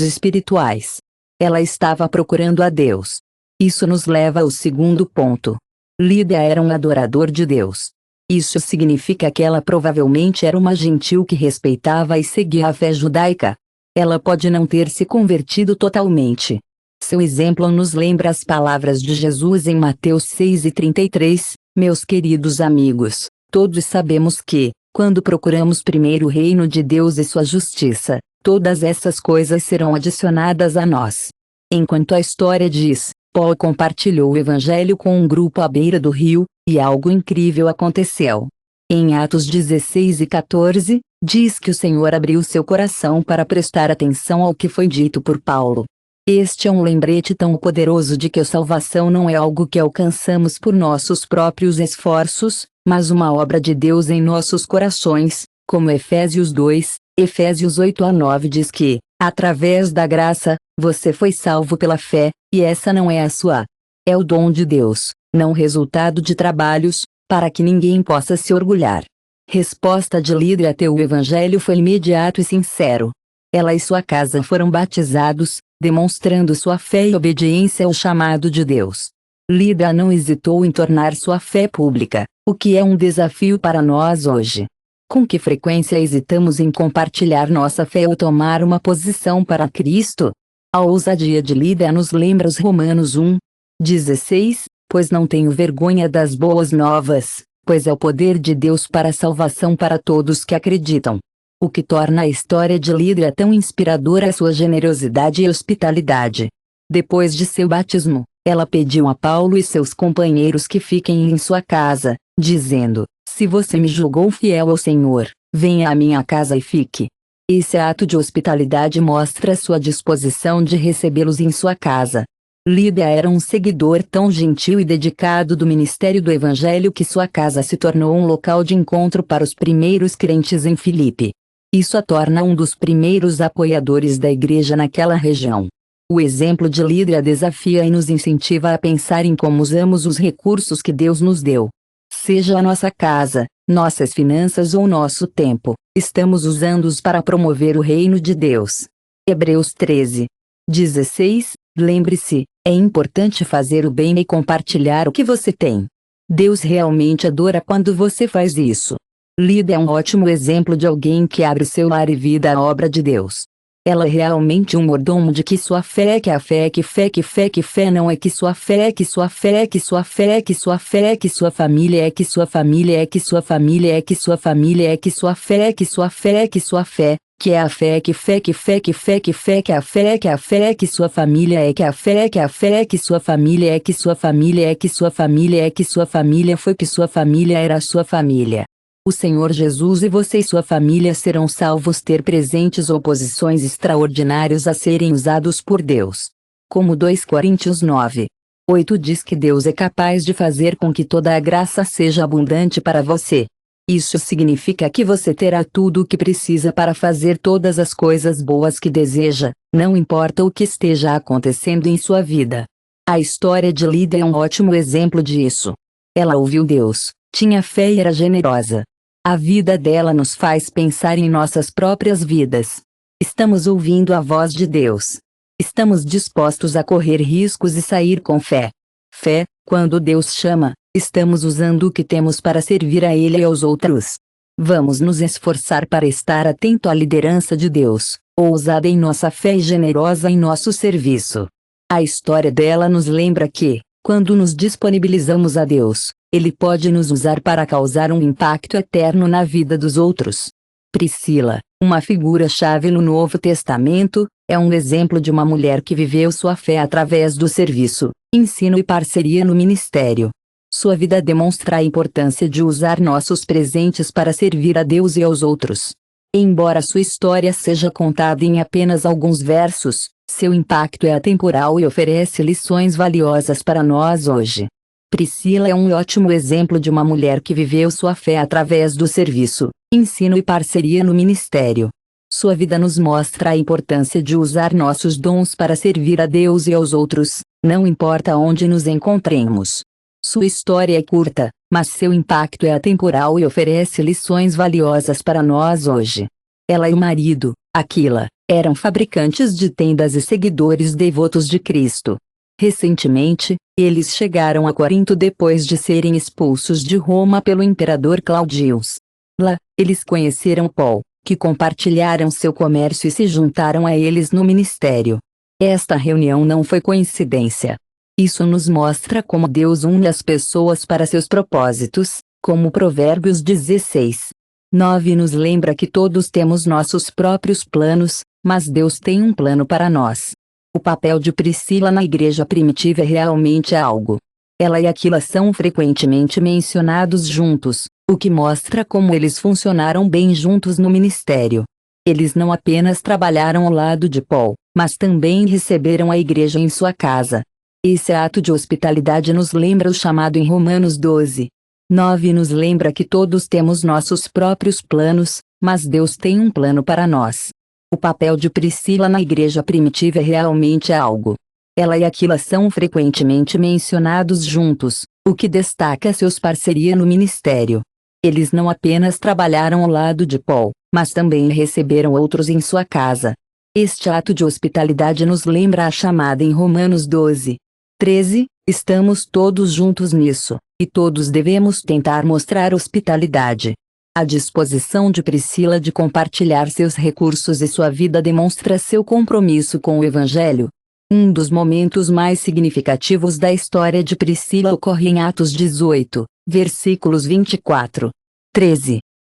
espirituais. Ela estava procurando a Deus. Isso nos leva ao segundo ponto. Lídia era um adorador de Deus. Isso significa que ela provavelmente era uma gentil que respeitava e seguia a fé judaica. Ela pode não ter se convertido totalmente. Seu exemplo nos lembra as palavras de Jesus em Mateus 6:33, meus queridos amigos, todos sabemos que, quando procuramos primeiro o reino de Deus e sua justiça, todas essas coisas serão adicionadas a nós. Enquanto a história diz, Paulo compartilhou o evangelho com um grupo à beira do rio, e algo incrível aconteceu. Em Atos 16:14, diz que o Senhor abriu seu coração para prestar atenção ao que foi dito por Paulo. Este é um lembrete tão poderoso de que a salvação não é algo que alcançamos por nossos próprios esforços, mas uma obra de Deus em nossos corações, como Efésios 8:9 diz que, através da graça, você foi salvo pela fé, e essa não é a sua. É o dom de Deus, não resultado de trabalhos, para que ninguém possa se orgulhar. Resposta de Lídia a teu evangelho foi imediato e sincero. Ela e sua casa foram batizados, demonstrando sua fé e obediência ao chamado de Deus. Lídia não hesitou em tornar sua fé pública, o que é um desafio para nós hoje. Com que frequência hesitamos em compartilhar nossa fé ou tomar uma posição para Cristo? A ousadia de Lídia nos lembra os Romanos 1:16, pois não tenho vergonha das boas novas, pois é o poder de Deus para a salvação para todos que acreditam. O que torna a história de Lídia tão inspiradora é sua generosidade e hospitalidade. Depois de seu batismo, ela pediu a Paulo e seus companheiros que fiquem em sua casa, dizendo, se você me julgou fiel ao Senhor, venha à minha casa e fique. Esse ato de hospitalidade mostra sua disposição de recebê-los em sua casa. Lídia era um seguidor tão gentil e dedicado do ministério do Evangelho que sua casa se tornou um local de encontro para os primeiros crentes em Filipe. Isso a torna um dos primeiros apoiadores da igreja naquela região. O exemplo de Lídia desafia e nos incentiva a pensar em como usamos os recursos que Deus nos deu. Seja a nossa casa, nossas finanças ou nosso tempo, estamos usando-os para promover o reino de Deus. Hebreus 13:16, lembre-se, é importante fazer o bem e compartilhar o que você tem. Deus realmente adora quando você faz isso. Lídia é um ótimo exemplo de alguém que abre seu lar e vida à obra de Deus. Ela é realmente um mordomo de que sua fé é que a fé é que fé que fé que fé não é que sua fé é que sua fé é que sua fé é que sua fé é que sua família é que sua família é que sua família é que sua família é que sua fé é que sua fé é que sua fé, que é a fé que fé que fé que fé que fé que a fé é que a fé é que sua família é que a fé é que a fé é que sua família é que sua família é que sua família é que sua família foi que sua família era sua família. O Senhor Jesus e você e sua família serão salvos ter presentes ou posições extraordinários a serem usados por Deus. Como 2 Coríntios 9:8 diz que Deus é capaz de fazer com que toda a graça seja abundante para você. Isso significa que você terá tudo o que precisa para fazer todas as coisas boas que deseja, não importa o que esteja acontecendo em sua vida. A história de Lídia é um ótimo exemplo disso. Ela ouviu Deus, tinha fé e era generosa. A vida dela nos faz pensar em nossas próprias vidas. Estamos ouvindo a voz de Deus. Estamos dispostos a correr riscos e sair com fé. Fé, quando Deus chama, estamos usando o que temos para servir a Ele e aos outros. Vamos nos esforçar para estar atento à liderança de Deus, ousada em nossa fé e generosa em nosso serviço. A história dela nos lembra que, quando nos disponibilizamos a Deus, Ele pode nos usar para causar um impacto eterno na vida dos outros. Priscila, uma figura-chave no Novo Testamento, é um exemplo de uma mulher que viveu sua fé através do serviço, ensino e parceria no ministério. Sua vida demonstra a importância de usar nossos presentes para servir a Deus e aos outros. Embora sua história seja contada em apenas alguns versos, seu impacto é atemporal e oferece lições valiosas para nós hoje. Priscila é um ótimo exemplo de uma mulher que viveu sua fé através do serviço, ensino e parceria no ministério. Sua vida nos mostra a importância de usar nossos dons para servir a Deus e aos outros, não importa onde nos encontremos. Sua história é curta, mas seu impacto é atemporal e oferece lições valiosas para nós hoje. Ela e o marido, Aquila, eram fabricantes de tendas e seguidores devotos de Cristo. Recentemente, eles chegaram a Corinto depois de serem expulsos de Roma pelo imperador Claudius. Lá, eles conheceram Paulo, que compartilharam seu comércio e se juntaram a eles no ministério. Esta reunião não foi coincidência. Isso nos mostra como Deus une as pessoas para seus propósitos, como Provérbios 16:9 nos lembra que todos temos nossos próprios planos, mas Deus tem um plano para nós. O papel de Priscila na igreja primitiva é realmente algo. Ela e Aquila são frequentemente mencionados juntos, o que mostra como eles funcionaram bem juntos no ministério. Eles não apenas trabalharam ao lado de Paulo, mas também receberam a igreja em sua casa. Esse ato de hospitalidade nos lembra o chamado em Romanos 12:9 nos lembra que todos temos nossos próprios planos, mas Deus tem um plano para nós. O papel de Priscila na igreja primitiva é realmente algo. Ela e Aquila são frequentemente mencionados juntos, o que destaca seus parceria no ministério. Eles não apenas trabalharam ao lado de Paulo, mas também receberam outros em sua casa. Este ato de hospitalidade nos lembra a chamada em Romanos 12:13, estamos todos juntos nisso, e todos devemos tentar mostrar hospitalidade. A disposição de Priscila de compartilhar seus recursos e sua vida demonstra seu compromisso com o Evangelho. Um dos momentos mais significativos da história de Priscila ocorre em Atos 18, versículos 24-13.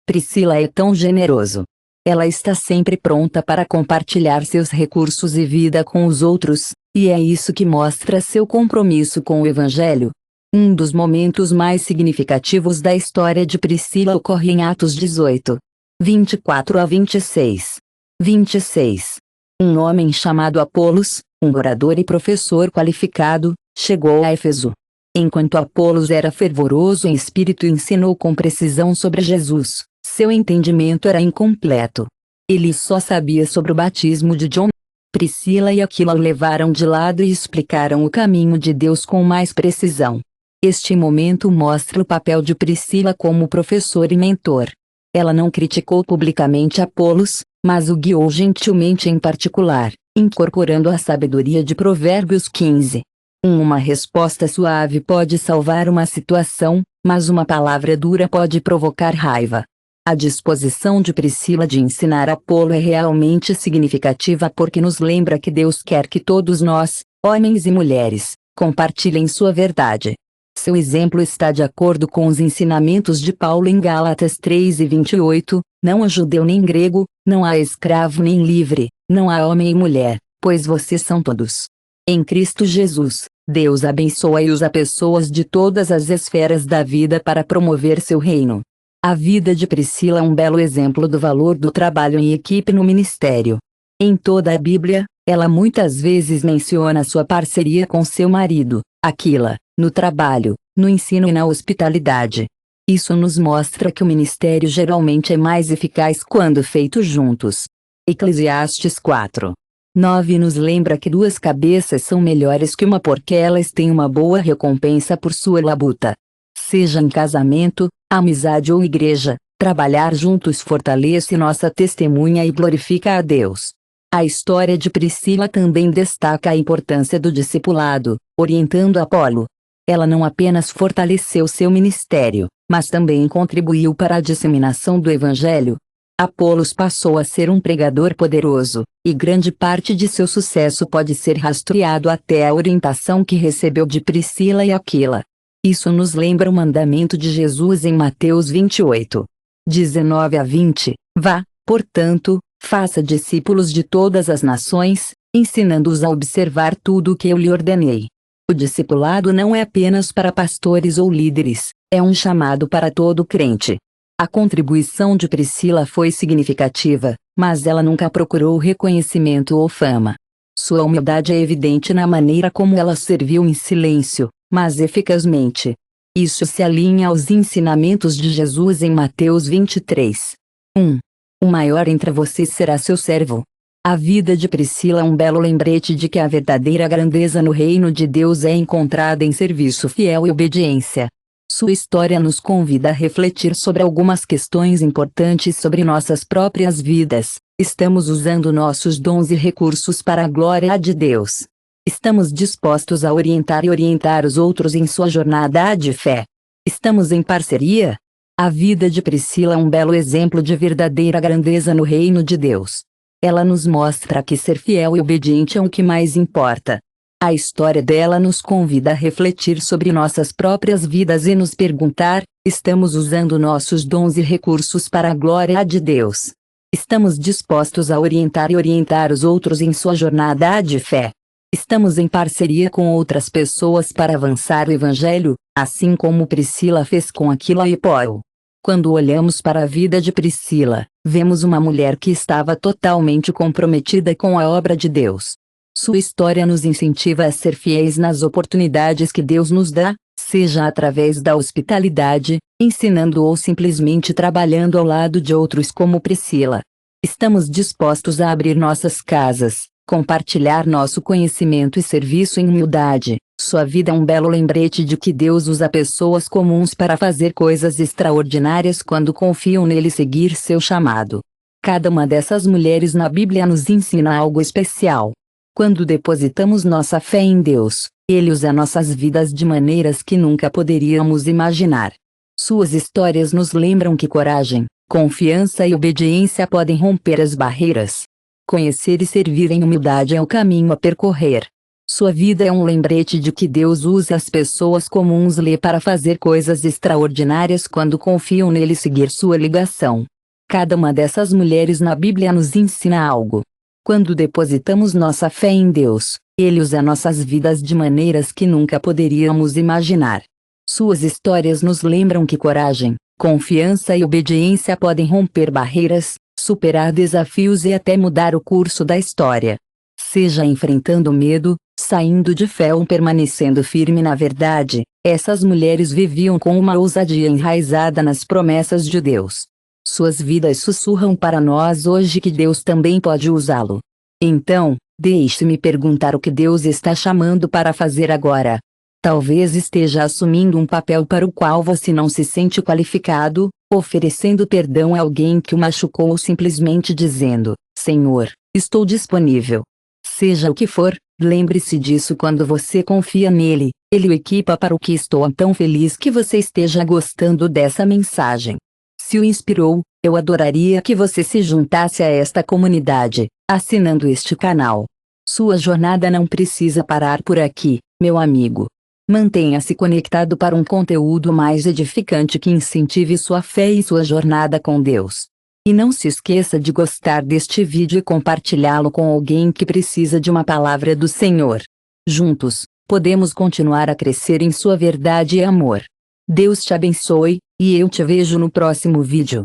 Priscila é tão generoso. Ela está sempre pronta para compartilhar seus recursos e vida com os outros, e é isso que mostra seu compromisso com o Evangelho. Um dos momentos mais significativos da história de Priscila ocorre em Atos 18, 24-26. 26. Um homem chamado Apolos, um orador e professor qualificado, chegou a Éfeso. Enquanto Apolos era fervoroso em espírito e ensinou com precisão sobre Jesus, seu entendimento era incompleto. Ele só sabia sobre o batismo de João. Priscila e Aquila o levaram de lado e explicaram o caminho de Deus com mais precisão. Este momento mostra o papel de Priscila como professor e mentor. Ela não criticou publicamente Apolos, mas o guiou gentilmente em particular, incorporando a sabedoria de Provérbios 15. Uma resposta suave pode salvar uma situação, mas uma palavra dura pode provocar raiva. A disposição de Priscila de ensinar Apolo é realmente significativa porque nos lembra que Deus quer que todos nós, homens e mulheres, compartilhem sua verdade. Seu exemplo está de acordo com os ensinamentos de Paulo em Gálatas 3:28, não há judeu nem grego, não há escravo nem livre, não há homem e mulher, pois vocês são todos em Cristo Jesus. Deus abençoa e usa pessoas de todas as esferas da vida para promover seu reino. A vida de Priscila é um belo exemplo do valor do trabalho em equipe no ministério. Em toda a Bíblia, ela muitas vezes menciona sua parceria com seu marido, Aquila, no trabalho, no ensino e na hospitalidade. Isso nos mostra que o ministério geralmente é mais eficaz quando feito juntos. Eclesiastes 4:9 nos lembra que duas cabeças são melhores que uma porque elas têm uma boa recompensa por sua labuta. Seja em casamento, amizade ou igreja, trabalhar juntos fortalece nossa testemunha e glorifica a Deus. A história de Priscila também destaca a importância do discipulado, orientando Apolo. Ela não apenas fortaleceu seu ministério, mas também contribuiu para a disseminação do Evangelho. Apolos passou a ser um pregador poderoso, e grande parte de seu sucesso pode ser rastreado até a orientação que recebeu de Priscila e Aquila. Isso nos lembra o mandamento de Jesus em Mateus 28:19-20, Vá, portanto, faça discípulos de todas as nações, ensinando-os a observar tudo o que eu lhe ordenei. O discipulado não é apenas para pastores ou líderes, é um chamado para todo crente. A contribuição de Priscila foi significativa, mas ela nunca procurou reconhecimento ou fama. Sua humildade é evidente na maneira como ela serviu em silêncio, mas eficazmente. Isso se alinha aos ensinamentos de Jesus em Mateus 23. 1. O maior entre vocês será seu servo. A vida de Priscila é um belo lembrete de que a verdadeira grandeza no reino de Deus é encontrada em serviço fiel e obediência. Sua história nos convida a refletir sobre algumas questões importantes sobre nossas próprias vidas. Estamos usando nossos dons e recursos para a glória de Deus? Estamos dispostos a orientar e orientar os outros em sua jornada de fé? Estamos em parceria? A vida de Priscila é um belo exemplo de verdadeira grandeza no reino de Deus. Ela nos mostra que ser fiel e obediente é o que mais importa. A história dela nos convida a refletir sobre nossas próprias vidas e nos perguntar: estamos usando nossos dons e recursos para a glória de Deus? Estamos dispostos a orientar e orientar os outros em sua jornada de fé? Estamos em parceria com outras pessoas para avançar o Evangelho, assim como Priscila fez com Aquila e Paulo? Quando olhamos para a vida de Priscila, vemos uma mulher que estava totalmente comprometida com a obra de Deus. Sua história nos incentiva a ser fiéis nas oportunidades que Deus nos dá, seja através da hospitalidade, ensinando ou simplesmente trabalhando ao lado de outros como Priscila. Estamos dispostos a abrir nossas casas, compartilhar nosso conhecimento e serviço em humildade. Sua vida é um belo lembrete de que Deus usa pessoas comuns para fazer coisas extraordinárias quando confiam nele e seguir seu chamado. Cada uma dessas mulheres na Bíblia nos ensina algo especial. Quando depositamos nossa fé em Deus, Ele usa nossas vidas de maneiras que nunca poderíamos imaginar. Suas histórias nos lembram que coragem, confiança e obediência podem romper as barreiras. Conhecer e servir em humildade é o caminho a percorrer. Sua vida é um lembrete de que Deus usa as pessoas comuns para fazer coisas extraordinárias quando confiam nele e seguir sua ligação. Cada uma dessas mulheres na Bíblia nos ensina algo. Quando depositamos nossa fé em Deus, Ele usa nossas vidas de maneiras que nunca poderíamos imaginar. Suas histórias nos lembram que coragem, confiança e obediência podem romper barreiras, superar desafios e até mudar o curso da história. Seja enfrentando medo, saindo de fé ou permanecendo firme na verdade, essas mulheres viviam com uma ousadia enraizada nas promessas de Deus. Suas vidas sussurram para nós hoje que Deus também pode usá-lo. Então, deixe-me perguntar o que Deus está chamando para fazer agora. Talvez esteja assumindo um papel para o qual você não se sente qualificado, oferecendo perdão a alguém que o machucou ou simplesmente dizendo: Senhor, estou disponível. Seja o que for, lembre-se disso quando você confia nele, ele o equipa para o que estou tão feliz que você esteja gostando dessa mensagem. Se o inspirou, eu adoraria que você se juntasse a esta comunidade, assinando este canal. Sua jornada não precisa parar por aqui, meu amigo. Mantenha-se conectado para um conteúdo mais edificante que incentive sua fé e sua jornada com Deus. E não se esqueça de gostar deste vídeo e compartilhá-lo com alguém que precisa de uma palavra do Senhor. Juntos, podemos continuar a crescer em sua verdade e amor. Deus te abençoe, e eu te vejo no próximo vídeo.